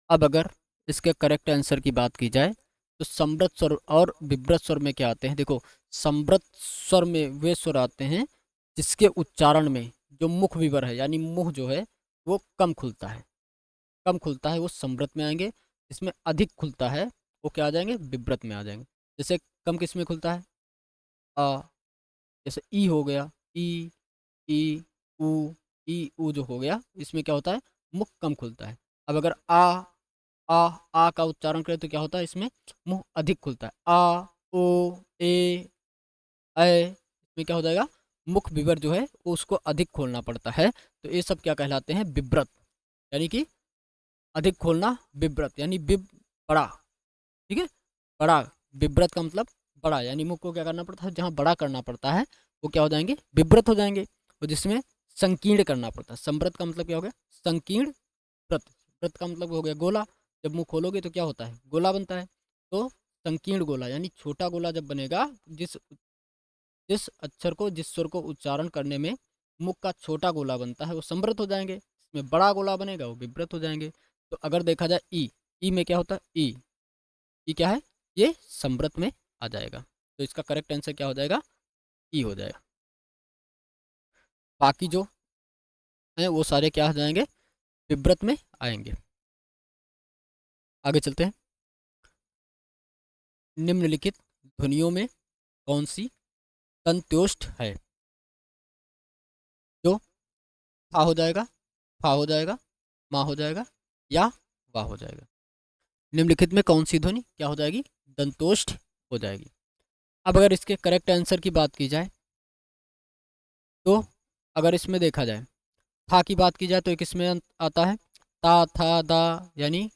A: अब अगर इसके करेक्ट आंसर की बात की जाए तो समृत स्वर और विव्रत स्वर में क्या आते हैं? देखो, समृत स्वर में वे स्वर आते हैं जिसके उच्चारण में जो मुख विवर है, यानी मुंह जो है वो कम खुलता है, कम खुलता है, वो समृत में आएंगे। इसमें अधिक खुलता है वो क्या आ जाएंगे? विव्रत में आ जाएंगे। जैसे कम किस में खुलता है? आ, जैसे ई हो गया, ई, ई, ऊ, ई, ऊ जो हो गया, इसमें क्या होता है? मुख कम खुलता है। अब अगर आ आ का उच्चारण करें तो क्या होता है? इसमें मुंह अधिक खुलता है। आ, ओ, ए, इसमें क्या हो जाएगा? मुख विवर जो है वो उसको अधिक खोलना पड़ता है। तो ये सब क्या कहलाते हैं? विव्रत, यानी कि अधिक खोलना, विव्रत यानी विव बड़ा। ठीक है, बड़ा। विव्रत का मतलब बड़ा, यानी मुख को क्या करना पड़ता है? जहाँ बड़ा करना पड़ता है वो क्या हो जाएंगे? विव्रत हो जाएंगे। और जिसमें संकीर्ण करना पड़ता है, समृत का मतलब क्या हो गया? संकीर्ण। व्रत, व्रत का मतलब हो गया गोला। जब मुंह खोलोगे तो क्या होता है? गोला बनता है। तो संकीर्ण गोला यानी छोटा गोला जब बनेगा, जिस जिस अक्षर को, जिस स्वर को उच्चारण करने में मुख का छोटा गोला बनता है वो समृत हो जाएंगे। इसमें बड़ा गोला बनेगा वो विव्रत हो जाएंगे। तो अगर देखा जाए ई में क्या होता है? ई क्या है? ये समृत में आ जाएगा। तो इसका करेक्ट आंसर क्या हो जाएगा? ई हो जाएगा। बाकी जो है वो सारे क्या हो जाएंगे? विव्रत में आएंगे। आगे चलते हैं। निम्नलिखित ध्वनियों में कौन सी तंत्योष्ठ है? जो था हो जाएगा, फा हो जाएगा, मा हो जाएगा या वा हो जाएगा। निम्नलिखित में कौन सी ध्वनि क्या हो जाएगी? दंतोष्ठ हो जाएगी। अब अगर इसके करेक्ट आंसर की बात की जाए तो अगर इसमें देखा जाए, था की बात की जाए तो ये किस में आता है? ता, था, दा, यानी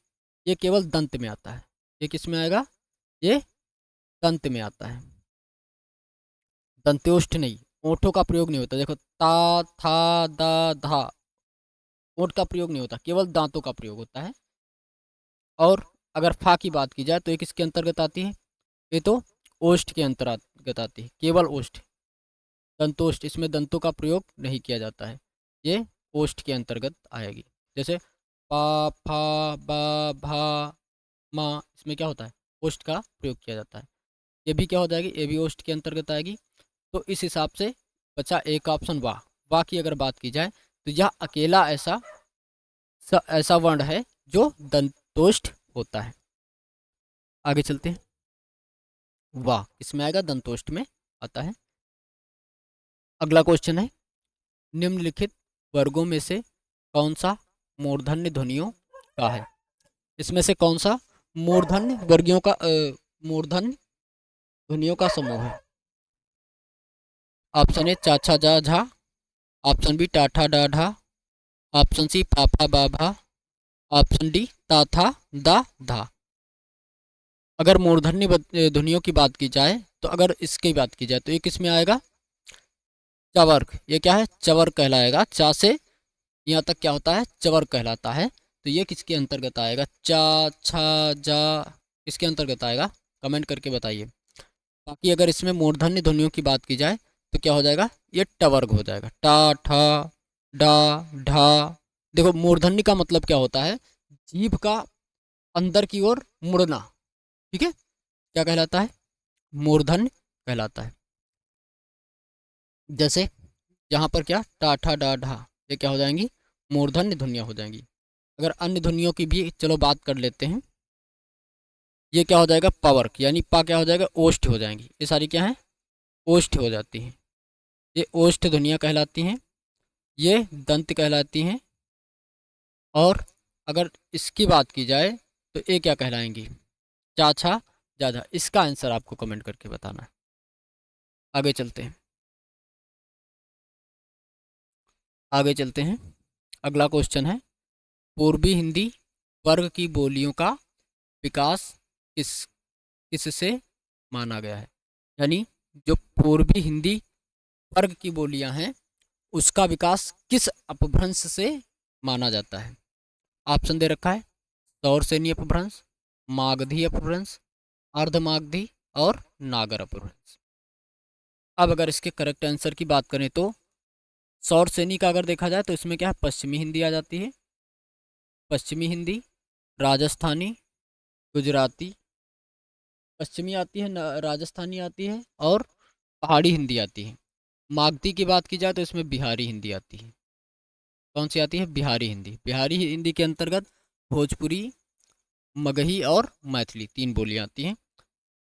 A: ये केवल दंत में आता है। ये किस में आएगा? ये दंत में आता है, दंत्योष्ठ नहीं। ओठों का प्रयोग नहीं होता। देखो, ता, था, दा, धा, ओठ का प्रयोग नहीं होता, केवल दांतों का प्रयोग होता है। और अगर फा की बात की जाए तो ये किसके अंतर्गत आती है? ये तो ओष्ठ के अंतर्गत आती है, केवल ओष्ठ। दंतोष्ठ, इसमें दंतों का प्रयोग नहीं किया जाता है, ये ओष्ठ के अंतर्गत आएगी। जैसे पा, फा, बा, भा, मा, इसमें क्या होता है? ओष्ठ का प्रयोग किया जाता है। ये भी क्या हो जाएगी? ये भी ओष्ठ के अंतर्गत आएगी। तो इस हिसाब से बचा एक ऑप्शन वाह। वाह की अगर बात की जाए तो यह अकेला ऐसा वर्ण है जो दंतोष्ठ होता है। आगे चलते हैं। वाह किसमें आएगा? दंतोष्ठ में आता है। अगला क्वेश्चन है, निम्नलिखित वर्गों में से कौन सा मूर्धन्य ध्वनियों का है? इसमें से कौन सा मूर्धन्य वर्गीयों का मूर्धन्य ध्वनियों का समूह है? ऑप्शन ए चाचा जा झा, ऑप्शन बी टाठा डा ढा, ऑप्शन सी पापा बाभा, ऑप्शन डी ता था दा धा। अगर मूर्धन्य ध्वनियों की बात की जाए तो अगर इसकी बात की जाए तो ये किस में आएगा? चवर्ग। ये क्या है? चवर्ग कहलाएगा। चा से यहाँ तक क्या होता है? चवर्ग कहलाता है। तो ये किसके अंतर्गत आएगा? चा, छा, जा, किसके अंतर्गत आएगा? कमेंट करके बताइए। बाकी अगर इसमें मूर्धन्य ध्वनियों की बात की जाए तो क्या हो जाएगा? ये टवर्ग हो जाएगा। टा, ठा, डा, ढा। देखो, मूर्धन्य का मतलब क्या होता है? जीभ का अंदर की ओर मुड़ना। ठीक है, क्या कहलाता है? मूर्धन्य कहलाता है। जैसे यहाँ पर क्या टा ठा डा ढा, ये क्या हो जाएंगी, मूर्धन्य ध्वनियाँ हो जाएंगी। अगर अन्य ध्वनियों की भी चलो बात कर लेते हैं, ये क्या हो जाएगा पवर्क, यानी पा क्या हो जाएगा ओष्ठ हो जाएंगी, ये सारी क्या है ओष्ठ हो जाती हैं, ये ओष्ठ ध्वनियाँ कहलाती हैं, ये दंत कहलाती हैं। और अगर इसकी बात की जाए तो ये क्या कहलाएंगी, चाछा जाधा। इसका आंसर आपको कमेंट करके बताना है। आगे चलते हैं, आगे चलते हैं। अगला क्वेश्चन है, पूर्वी हिंदी वर्ग की बोलियों का विकास किस किससे माना गया है, यानी जो पूर्वी हिंदी वर्ग की बोलियां हैं उसका विकास किस अपभ्रंश से माना जाता है। ऑप्शन दे रखा है, सौरसेनी अपभ्रंश, मागधी अपभ्रंश, अर्धमागधी और नागर अपभ्रंश। अब अगर इसके करेक्ट आंसर की बात करें तो सौरसेनी का अगर देखा जाए तो इसमें क्या है पश्चिमी हिंदी आ जाती है, पश्चिमी हिंदी, राजस्थानी, गुजराती, पश्चिमी आती है, राजस्थानी आती है और पहाड़ी हिंदी आती है। मागधी की बात की जाए तो इसमें बिहारी हिंदी आती है। कौन सी आती है, बिहारी हिंदी। बिहारी हिंदी के अंतर्गत भोजपुरी, मगही और मैथिली तीन बोलियां आती हैं।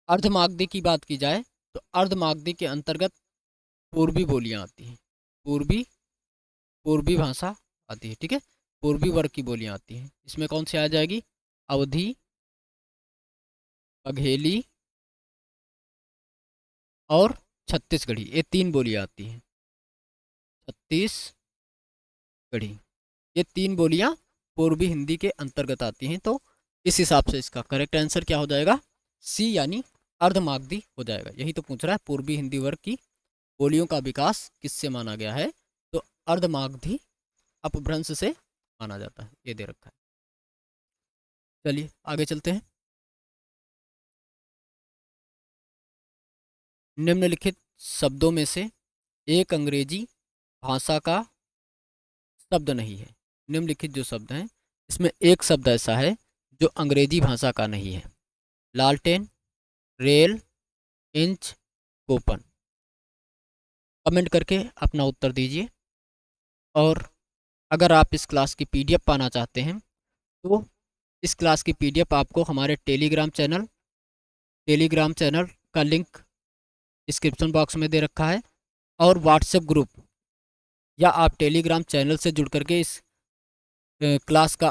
A: अर्धमागधी की बात की जाए तो अर्धमागधी के अंतर्गत पूर्वी बोलियां आती हैं, पूर्वी पूर्वी भाषा आती है, ठीक है, पूर्वी वर्ग की बोलियां आती हैं। इसमें कौन सी आ जाएगी, अवधी, बघेली और छत्तीसगढ़ी, ये तीन बोलियां आती हैं, छत्तीसगढ़ी, ये तीन बोलियां पूर्वी हिंदी के अंतर्गत आती हैं। तो इस हिसाब से इसका करेक्ट आंसर क्या हो जाएगा, सी यानी अर्धमागधी हो जाएगा। यही तो पूछ रहा है, पूर्वी हिंदी वर्ग की बोलियों का विकास किससे माना गया है, तो अर्धमागधी अपभ्रंश से माना जाता है, ये दे रखा है। चलिए आगे चलते हैं। निम्नलिखित शब्दों में से एक अंग्रेजी भाषा का शब्द नहीं है। निम्नलिखित जो शब्द हैं इसमें एक शब्द ऐसा है जो अंग्रेजी भाषा का नहीं है। लालटेन, रेल, इंच, कूपन। कमेंट करके अपना उत्तर दीजिए। और अगर आप इस क्लास की पीडीएफ पाना चाहते हैं तो इस क्लास की पीडीएफ आपको हमारे टेलीग्राम चैनल का लिंक डिस्क्रिप्शन बॉक्स में दे रखा है, और व्हाट्सएप ग्रुप, या आप टेलीग्राम चैनल से जुड़ करके इस क्लास का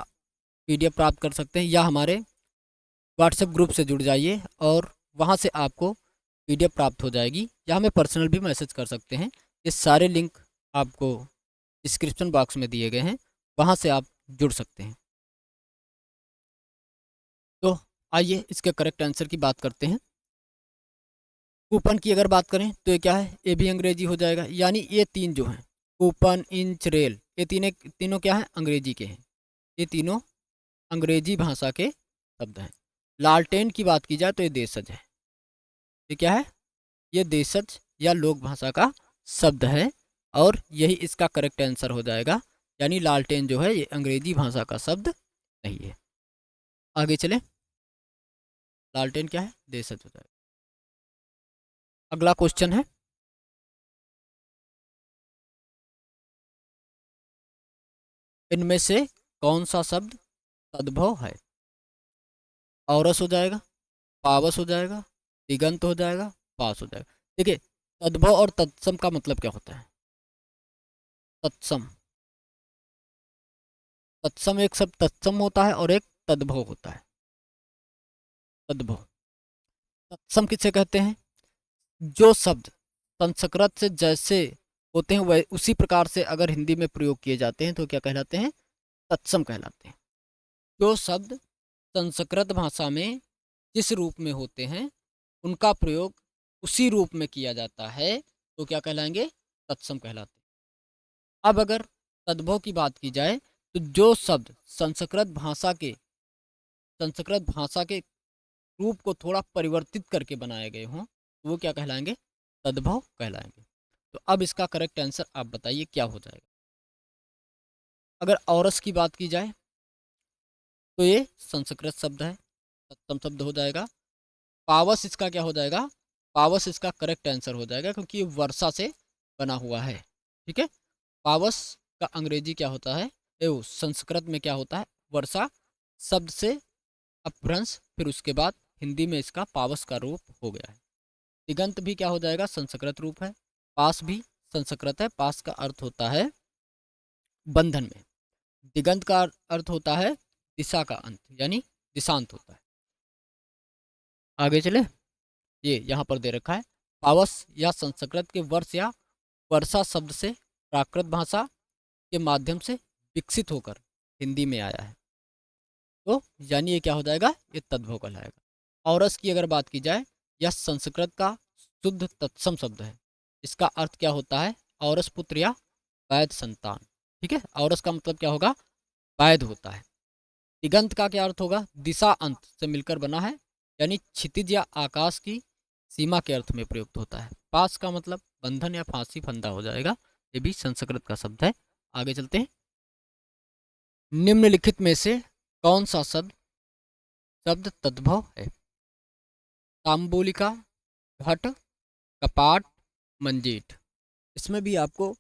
A: पीडीएफ प्राप्त कर सकते हैं, या हमारे व्हाट्सएप ग्रुप से जुड़ जाइए और वहाँ से आपको पीडीएफ प्राप्त हो जाएगी, या हमें पर्सनल भी मैसेज कर सकते हैं। ये सारे लिंक आपको डिस्क्रिप्शन बॉक्स में दिए गए हैं, वहाँ से आप जुड़ सकते हैं। तो आइए इसके करेक्ट आंसर की बात करते हैं। कूपन की अगर बात करें तो ये क्या है, ये भी अंग्रेजी हो जाएगा, यानी ये तीन जो हैं कूपन, इंच, रेल, ये तीनों क्या हैं, अंग्रेजी के हैं। ये तीनों अंग्रेजी भाषा के शब्द हैं। लालटेन की बात की जाए तो ये देशज है, ये क्या है, ये देशज या लोक भाषा का शब्द है, और यही इसका करेक्ट आंसर हो जाएगा, यानी लालटेन जो है ये अंग्रेजी भाषा का शब्द नहीं है। आगे चलें, लालटेन क्या है, देशज हो जाएगा। अगला क्वेश्चन है, इनमें से कौन सा शब्द तद्भव है। औरस हो जाएगा, पावस हो जाएगा, दिगंत हो जाएगा, पास हो जाएगा। देखिए, तद्भव और तत्सम का मतलब क्या होता है। तत्सम, तत्सम एक शब्द तत्सम होता है और एक तद्भव होता है। तद्भव, तत्सम किसे कहते हैं, जो शब्द संस्कृत से जैसे होते हैं वह उसी प्रकार से अगर हिंदी में प्रयोग किए जाते हैं तो क्या कहलाते हैं, तत्सम कहलाते हैं। जो शब्द संस्कृत भाषा में जिस रूप में होते हैं उनका प्रयोग उसी रूप में किया जाता है तो क्या कहलाएंगे, तत्सम कहलाते हैं। अब अगर तद्भव की बात की जाए तो जो शब्द संस्कृत भाषा के रूप को थोड़ा परिवर्तित करके बनाए गए हों तो वो क्या कहलाएंगे, तद्भव कहलाएंगे। तो अब इसका करेक्ट आंसर आप बताइए क्या हो जाएगा। अगर औरस की बात की जाए तो ये संस्कृत शब्द है, तत्सम शब्द हो जाएगा। पावस इसका क्या हो जाएगा, पावस इसका करेक्ट आंसर हो जाएगा, क्योंकि ये वर्षा से बना हुआ है। ठीक है, पावस का अंग्रेजी क्या होता है, संस्कृत में क्या होता है, वर्षा शब्द से अपभ्रंश, फिर उसके बाद हिंदी में इसका पावस का रूप हो गया है। दिगंत भी क्या हो जाएगा, संस्कृत रूप है। पास भी संस्कृत है, पास का अर्थ होता है बंधन में। दिगंत का अर्थ होता है दिशा का अंत, यानी दिशांत होता है। आगे चले, ये यहाँ पर दे रखा है, पावस या संस्कृत के वर्ष या वर्षा शब्द से प्राकृत भाषा के माध्यम से विकसित होकर हिंदी में आया है। तो यानी ये क्या हो जाएगा, ये तद्भव कहलाएगा। औरस की अगर बात की जाए, यह संस्कृत का शुद्ध तत्सम शब्द है। इसका अर्थ क्या होता है, औरस पुत्र या वैध संतान। ठीक है, औरस का मतलब क्या होगा, वैध होता है। दिगंत का क्या अर्थ होगा, दिशा अंत से मिलकर बना है, यानी क्षितिज या आकाश की सीमा के अर्थ में प्रयुक्त होता है। पास का मतलब बंधन या फांसी फंदा हो जाएगा, ये भी संस्कृत का शब्द है। आगे चलते हैं, निम्नलिखित में से कौन सा शब्द तद्भव है, ताम्बूलिका, घट, कपाट, मंजीठ। इसमें भी आपको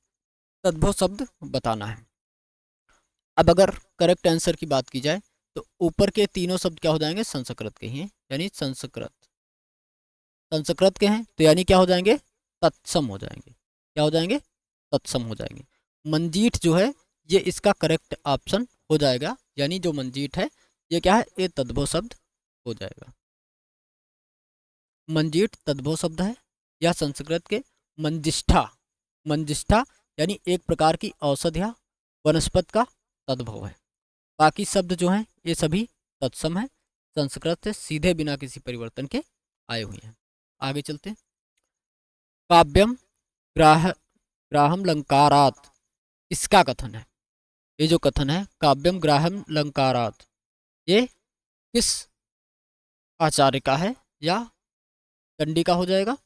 A: तद्भव शब्द बताना है। अब अगर करेक्ट आंसर की बात की जाए तो ऊपर के तीनों शब्द क्या हो जाएंगे, संस्कृत के ही हैं, यानी संस्कृत के हैं, तो यानी क्या हो जाएंगे, तत्सम हो जाएंगे। क्या हो जाएंगे, तत्सम हो जाएंगे। मंजीठ जो है ये इसका करेक्ट ऑप्शन हो जाएगा, यानी जो मंजीठ है ये क्या है, ये तद्भव शब्द हो जाएगा। मंजीठ तद्भव शब्द है, या संस्कृत के मंजिष्ठा, मंजिष्ठा यानी एक प्रकार की औषधि या वनस्पति का तद्भव है। बाकी शब्द जो हैं ये सभी तत्सम है, संस्कृत से सीधे बिना किसी परिवर्तन के आए हुए हैं। आगे चलते हैं, काव्यम ग्राह ग्राहम लंकारात, इसका कथन है, ये जो कथन है काव्यम ग्राहम लंकारात, ये किस आचार्य का है, या दंडी का हो जाएगा,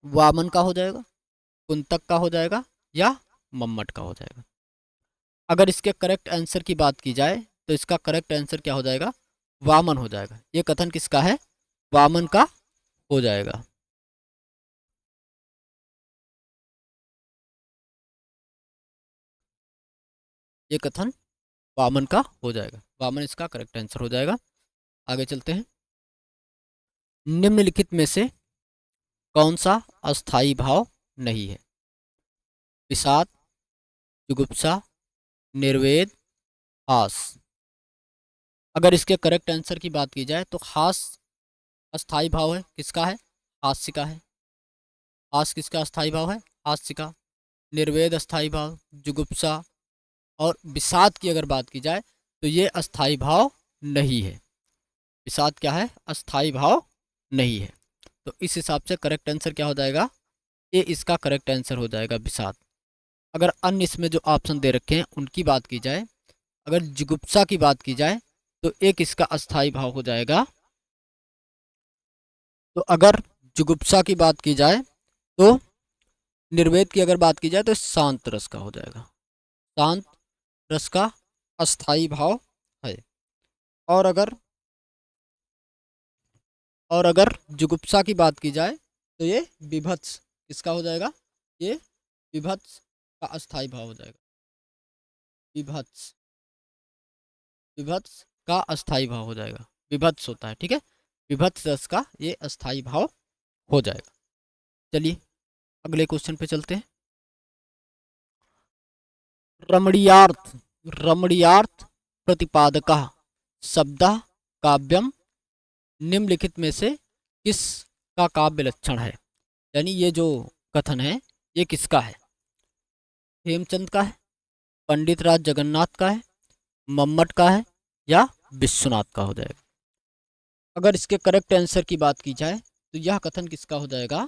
A: वामन का हो जाएगा, कुंतक का हो जाएगा, या मम्मट का हो जाएगा। अगर इसके करेक्ट आंसर की बात की जाए तो इसका करेक्ट आंसर क्या हो जाएगा, वामन हो जाएगा। ये कथन किसका है, वामन का हो जाएगा। ये कथन वामन का हो जाएगा, वामन इसका करेक्ट आंसर हो जाएगा। आगे चलते हैं, निम्नलिखित में से कौन सा अस्थाई भाव नहीं है, विषाद, जुगुप्सा, निर्वेद, हास। अगर इसके करेक्ट आंसर की बात की जाए तो हास अस्थाई भाव है, किसका है, हास्य का है। हास किसका अस्थाई भाव है, हास्य का। निर्वेद अस्थाई भाव, जुगुप्सा और विषाद की अगर बात की जाए तो ये अस्थाई भाव नहीं है। विषाद क्या है, अस्थाई भाव नहीं है। तो इस हिसाब से करेक्ट आंसर क्या हो जाएगा, ये इसका करेक्ट आंसर हो जाएगा विषाद। अगर अन्य इसमें जो ऑप्शन दे रखे हैं उनकी बात की जाए, अगर जुगुप्सा की बात की जाए तो एक इसका अस्थाई भाव हो जाएगा। तो अगर जुगुप्सा की बात की जाए तो निर्वेद की अगर बात की जाए तो शांत रस का हो जाएगा, शांत रस का अस्थाई भाव है। और अगर जुगुप्सा की बात की जाए तो ये विभत्स किसका हो जाएगा, ये विभत्स का अस्थाई भाव हो जाएगा, विभत्स, विभत्स का अस्थाई भाव हो जाएगा, विभत्स होता है। ठीक है, विभत्स रस का ये अस्थाई भाव हो जाएगा। चलिए अगले क्वेश्चन पे चलते हैं, रमणीयार्थ, रमणीयार्थ प्रतिपादक शब्द काव्यम निम्नलिखित में से किस का काव्य लक्षण है, यानी ये जो कथन है ये किसका है, हेमचंद का है, पंडित राज जगन्नाथ का है, मम्मट का है, या विश्वनाथ का हो जाएगा। अगर इसके करेक्ट आंसर की बात की जाए तो यह कथन किसका हो जाएगा,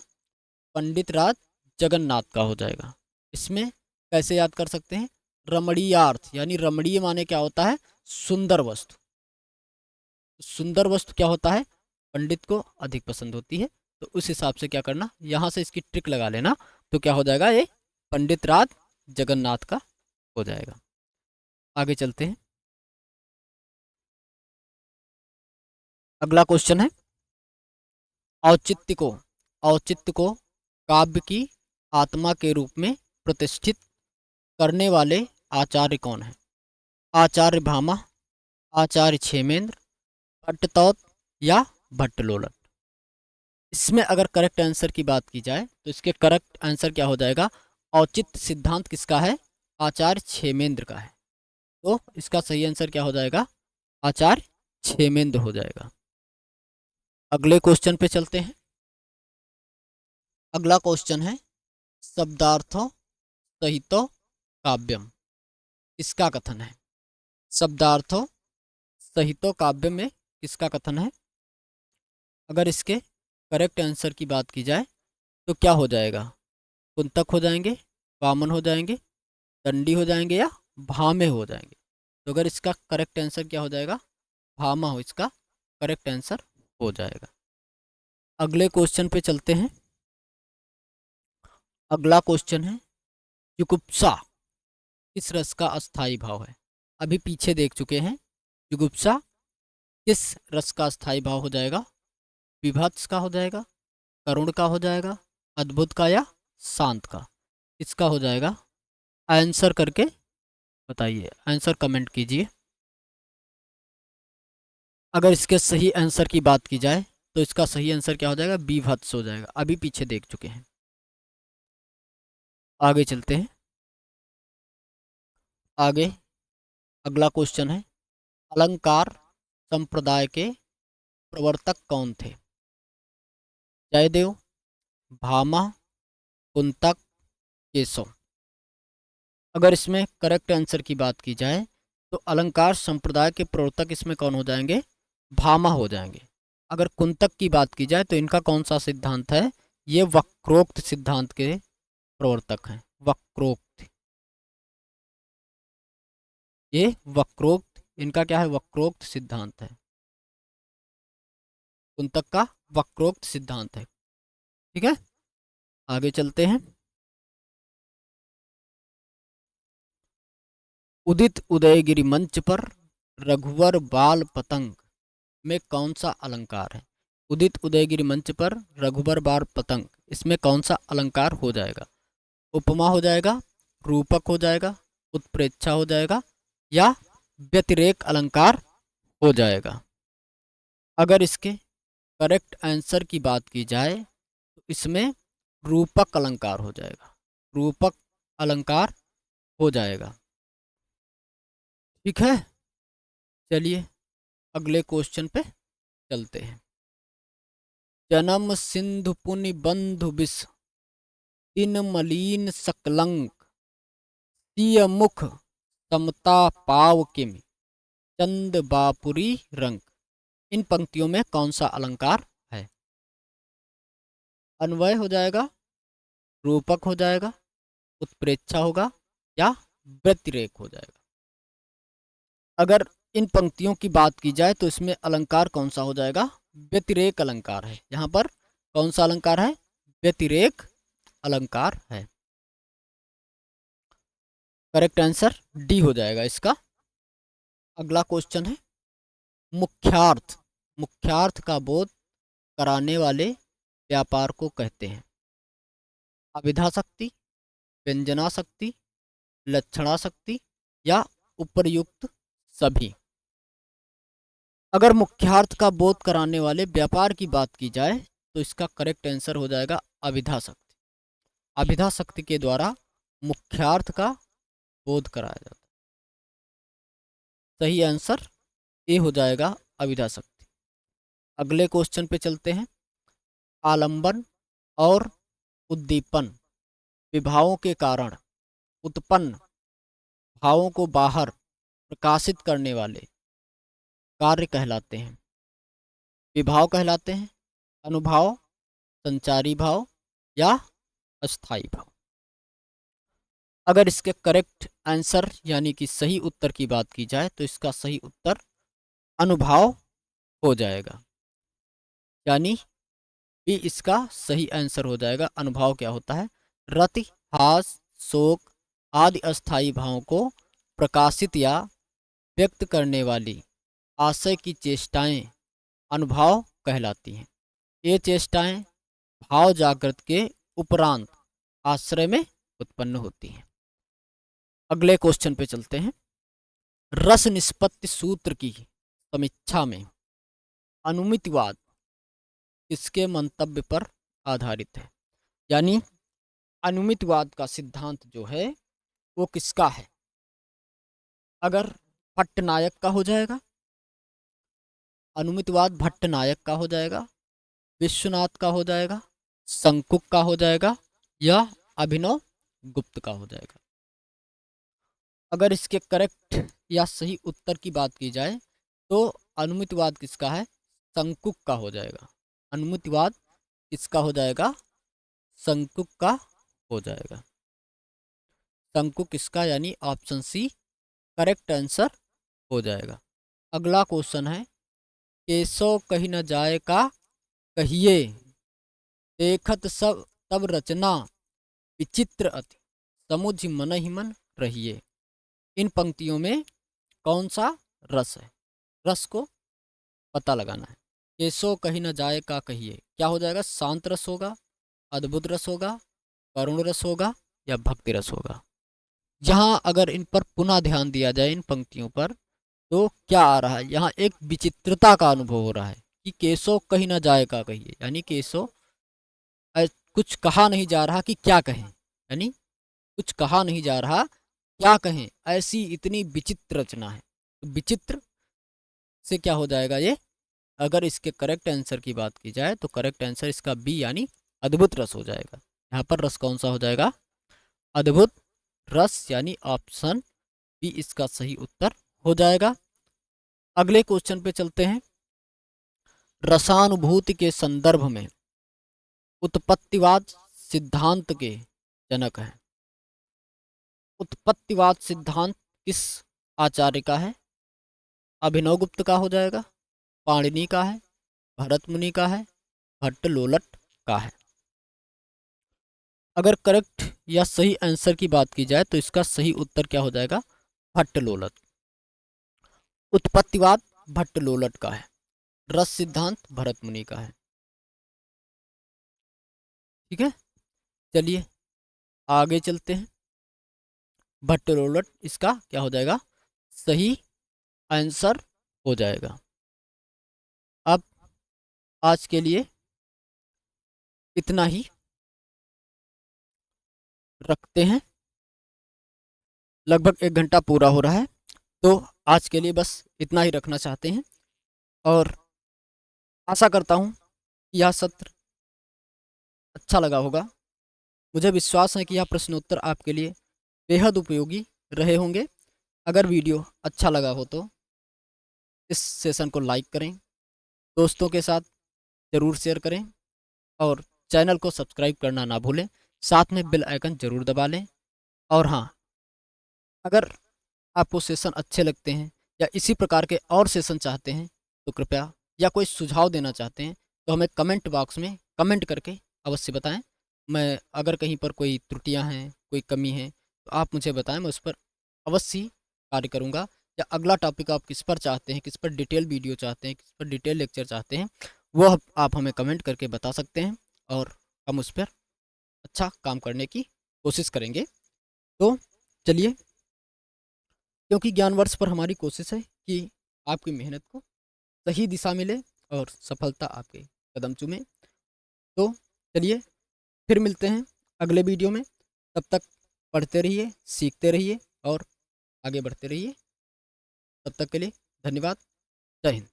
A: पंडित राज जगन्नाथ का हो जाएगा। इसमें कैसे याद कर सकते हैं, रमणीयार्थ यानी रमणीय माने क्या होता है, सुंदर वस्तु। सुंदर वस्तु क्या होता है, पंडित को अधिक पसंद होती है। तो उस हिसाब से क्या करना, यहाँ से इसकी ट्रिक लगा लेना, तो क्या हो जाएगा, ये पंडित राज जगन्नाथ का हो जाएगा। आगे चलते हैं, अगला क्वेश्चन है, औचित्य को काव्य की आत्मा के रूप में प्रतिष्ठित करने वाले आचार्य कौन हैं? आचार्य भामा, आचार्य क्षेमेंद्र, भट्टतौत या भट्टलोलट? इसमें अगर करेक्ट आंसर की बात की जाए तो इसके करेक्ट आंसर क्या हो जाएगा? औचित्य सिद्धांत किसका है? आचार्य क्षेमेंद्र का है। तो इसका सही आंसर क्या हो जाएगा? आचार्य क्षेमेंद्र हो जाएगा। अगले क्वेश्चन पे चलते हैं। अगला क्वेश्चन है शब्दार्थों सहितो काव्यम, किसका कथन है? शब्दार्थों सहितो काव्य में किसका कथन है? अगर इसके करेक्ट आंसर की बात की जाए तो क्या हो जाएगा? कुंतक हो जाएंगे, वामन हो जाएंगे, दंडी हो जाएंगे या भामे हो जाएंगे? तो अगर इसका करेक्ट आंसर क्या हो जाएगा? भामा हो इसका करेक्ट आंसर हो जाएगा। अगले क्वेश्चन पे चलते हैं। अगला क्वेश्चन है जुगुप्सा किस रस का अस्थाई भाव है? अभी पीछे देख चुके हैं। जुगुप्सा किस रस का अस्थाई भाव हो जाएगा? विभत्स का हो जाएगा, करुण का हो जाएगा, अद्भुत का या शांत का? इसका हो जाएगा? आंसर करके बताइए, आंसर कमेंट कीजिए। अगर इसके सही आंसर की बात की जाए तो इसका सही आंसर क्या हो जाएगा? बीभत्स हो जाएगा। अभी पीछे देख चुके हैं। आगे चलते हैं। आगे अगला क्वेश्चन है अलंकार संप्रदाय के प्रवर्तक कौन थे? जयदेव, भामा, कुंतक, केशव? अगर इसमें करेक्ट आंसर की बात की जाए तो अलंकार संप्रदाय के प्रवर्तक इसमें कौन हो जाएंगे? भामा हो जाएंगे। अगर कुंतक की बात की जाए तो इनका कौन सा सिद्धांत है? ये वक्रोक्त सिद्धांत के प्रवर्तक हैं। वक्रोक्त, ये वक्रोक्त, इनका क्या है? वक्रोक्त सिद्धांत है। कुंतक का वक्रोक्त सिद्धांत है। ठीक है, आगे चलते हैं। उदित उदयगिरि मंच पर रघुवर बाल पतंग में कौन सा अलंकार है? उदित उदयगिरि मंच पर रघुवर बाल पतंग, इसमें कौन सा अलंकार हो जाएगा? उपमा हो जाएगा, रूपक हो जाएगा, उत्प्रेक्षा हो जाएगा या व्यतिरेक अलंकार हो जाएगा? अगर इसके करेक्ट आंसर की बात की जाए तो इसमें रूपक अलंकार हो जाएगा। रूपक अलंकार हो जाएगा। ठीक है, चलिए अगले क्वेश्चन पे चलते हैं। जन्म सिंधु पुनि बंधु बिस दिन मलीन सकलंक सिय मुख समता पाव किम चंद बापुरी रंग, इन पंक्तियों में कौन सा अलंकार है? अन्वय हो जाएगा, रूपक हो जाएगा, उत्प्रेक्षा होगा या व्यतिरेक हो जाएगा? अगर इन पंक्तियों की बात की जाए तो इसमें अलंकार कौन सा हो जाएगा? व्यतिरेक अलंकार है। यहाँ पर कौन सा अलंकार है? व्यतिरेक अलंकार है। करेक्ट आंसर डी हो जाएगा इसका। अगला क्वेश्चन है मुख्यार्थ, मुख्यार्थ का बोध कराने वाले व्यापार को कहते हैं? अभिधाशक्ति, व्यंजनाशक्ति, लक्षणाशक्ति या उपर्युक्त सभी? अगर मुख्यार्थ का बोध कराने वाले व्यापार की बात की जाए तो इसका करेक्ट आंसर हो जाएगा अभिधाशक्ति। अभिधाशक्ति के द्वारा मुख्यार्थ का बोध कराया जाता है। सही आंसर ए हो जाएगा, अभिधाशक्ति। अगले क्वेश्चन पे चलते हैं। आलंबन और उद्दीपन विभावों के कारण उत्पन्न भावों को बाहर प्रकाशित करने वाले कार्य कहलाते हैं? विभाव कहलाते हैं, अनुभाव, संचारी भाव या अस्थाई भाव? अगर इसके करेक्ट आंसर यानी कि सही उत्तर की बात की जाए तो इसका सही उत्तर अनुभाव हो जाएगा, यानी भी इसका सही आंसर हो जाएगा। अनुभाव क्या होता है? रति, हास, शोक आदि अस्थाई भावों को प्रकाशित या व्यक्त करने वाली आशय की चेष्टाएं अनुभाव कहलाती हैं। ये चेष्टाएं भाव जागृत के उपरांत आश्रय में उत्पन्न होती हैं। अगले क्वेश्चन पे चलते हैं। रस निष्पत्ति सूत्र की समीक्षा में अनुमितिवाद किसके मंतव्य पर आधारित है? यानी अनुमितिवाद का सिद्धांत जो है वो किसका है? अगर भट्टनायक का हो जाएगा, अनुमितिवाद भट्टनायक का हो जाएगा, विश्वनाथ का हो जाएगा, शंकुक का हो जाएगा, या अभिनव गुप्त का हो जाएगा। अगर इसके करेक्ट या सही उत्तर की बात की जाए तो अनुमितिवाद किसका है? शंकुक का हो जाएगा। अनुमितिवाद किसका हो जाएगा? शंकुक का हो जाएगा। शंकुक किसका, यानी ऑप्शन सी करेक्ट आंसर हो जाएगा। अगला क्वेश्चन है, केशव कही न जाए का कहिए, देखत सब तब रचना विचित्र अति, समुझ मन ही मन रहिए। इन पंक्तियों में कौन सा रस है? रस को पता लगाना है। केशव कही न जाए का कहिए, क्या हो जाएगा? शांत रस होगा, अद्भुत रस होगा, करुण रस होगा, या भक्ति रस होगा। यहाँ अगर इन पर पुनः ध्यान दिया जाए इन पंक्तियों पर, तो क्या आ रहा है? यहाँ एक विचित्रता का अनुभव हो रहा है कि केशव कही न जाए का कहिए, यानी केशव कुछ कहा नहीं जा रहा कि क्या कहें, यानी कुछ कहा नहीं जा रहा क्या कहें, ऐसी इतनी विचित्र रचना है। तो विचित्र से क्या हो जाएगा ये? अगर इसके करेक्ट आंसर की बात की जाए तो करेक्ट आंसर इसका बी यानी अद्भुत रस हो जाएगा। यहाँ पर रस कौन सा हो जाएगा? अद्भुत रस, यानी ऑप्शन बी इसका सही उत्तर हो जाएगा। अगले क्वेश्चन पे चलते हैं। रसानुभूति के संदर्भ में उत्पत्तिवाद सिद्धांत के जनक हैं। उत्पत्तिवाद सिद्धांत किस आचार्य का है? अभिनव गुप्त का हो जाएगा, पाणिनि का है, भरत मुनि का है, भट्टलोलट का है। अगर करेक्ट या सही आंसर की बात की जाए तो इसका सही उत्तर क्या हो जाएगा? भट्टलोलट। उत्पत्तिवाद भट्टलोलट का है, रस सिद्धांत भरत मुनि का है। ठीक है, चलिए आगे चलते हैं। भट्टलोलट इसका क्या हो जाएगा? सही आंसर हो जाएगा। अब आज के लिए इतना ही रखते हैं, लगभग 1 घंटा पूरा हो रहा है, तो आज के लिए बस इतना ही रखना चाहते हैं। और आशा करता हूँ यह सत्र अच्छा लगा होगा। मुझे विश्वास है कि यह प्रश्नोत्तर आपके लिए बेहद उपयोगी रहे होंगे। अगर वीडियो अच्छा लगा हो तो इस सेशन को लाइक करें, दोस्तों के साथ ज़रूर शेयर करें, और चैनल को सब्सक्राइब करना ना भूलें। साथ में बेल आइकन ज़रूर दबा लें। और हाँ, अगर आपको सेशन अच्छे लगते हैं या इसी प्रकार के और सेशन चाहते हैं तो कृपया, या कोई सुझाव देना चाहते हैं तो हमें कमेंट बॉक्स में कमेंट करके अवश्य बताएं। मैं अगर कहीं पर कोई त्रुटियां हैं, कोई कमी है, तो आप मुझे बताएं, मैं उस पर अवश्य ही कार्य करूंगा। या अगला टॉपिक आप किस पर चाहते हैं, किस पर डिटेल वीडियो चाहते हैं, किस पर डिटेल लेक्चर चाहते हैं, वो आप हमें कमेंट करके बता सकते हैं, और हम उस पर अच्छा काम करने की कोशिश करेंगे। तो चलिए, क्योंकि ज्ञानवर्ष पर हमारी कोशिश है कि आपकी मेहनत को सही दिशा मिले और सफलता आपके कदम चूमे। तो चलिए फिर मिलते हैं अगले वीडियो में। तब तक पढ़ते रहिए, सीखते रहिए और आगे बढ़ते रहिए। तब तक के लिए धन्यवाद। जय हिंद।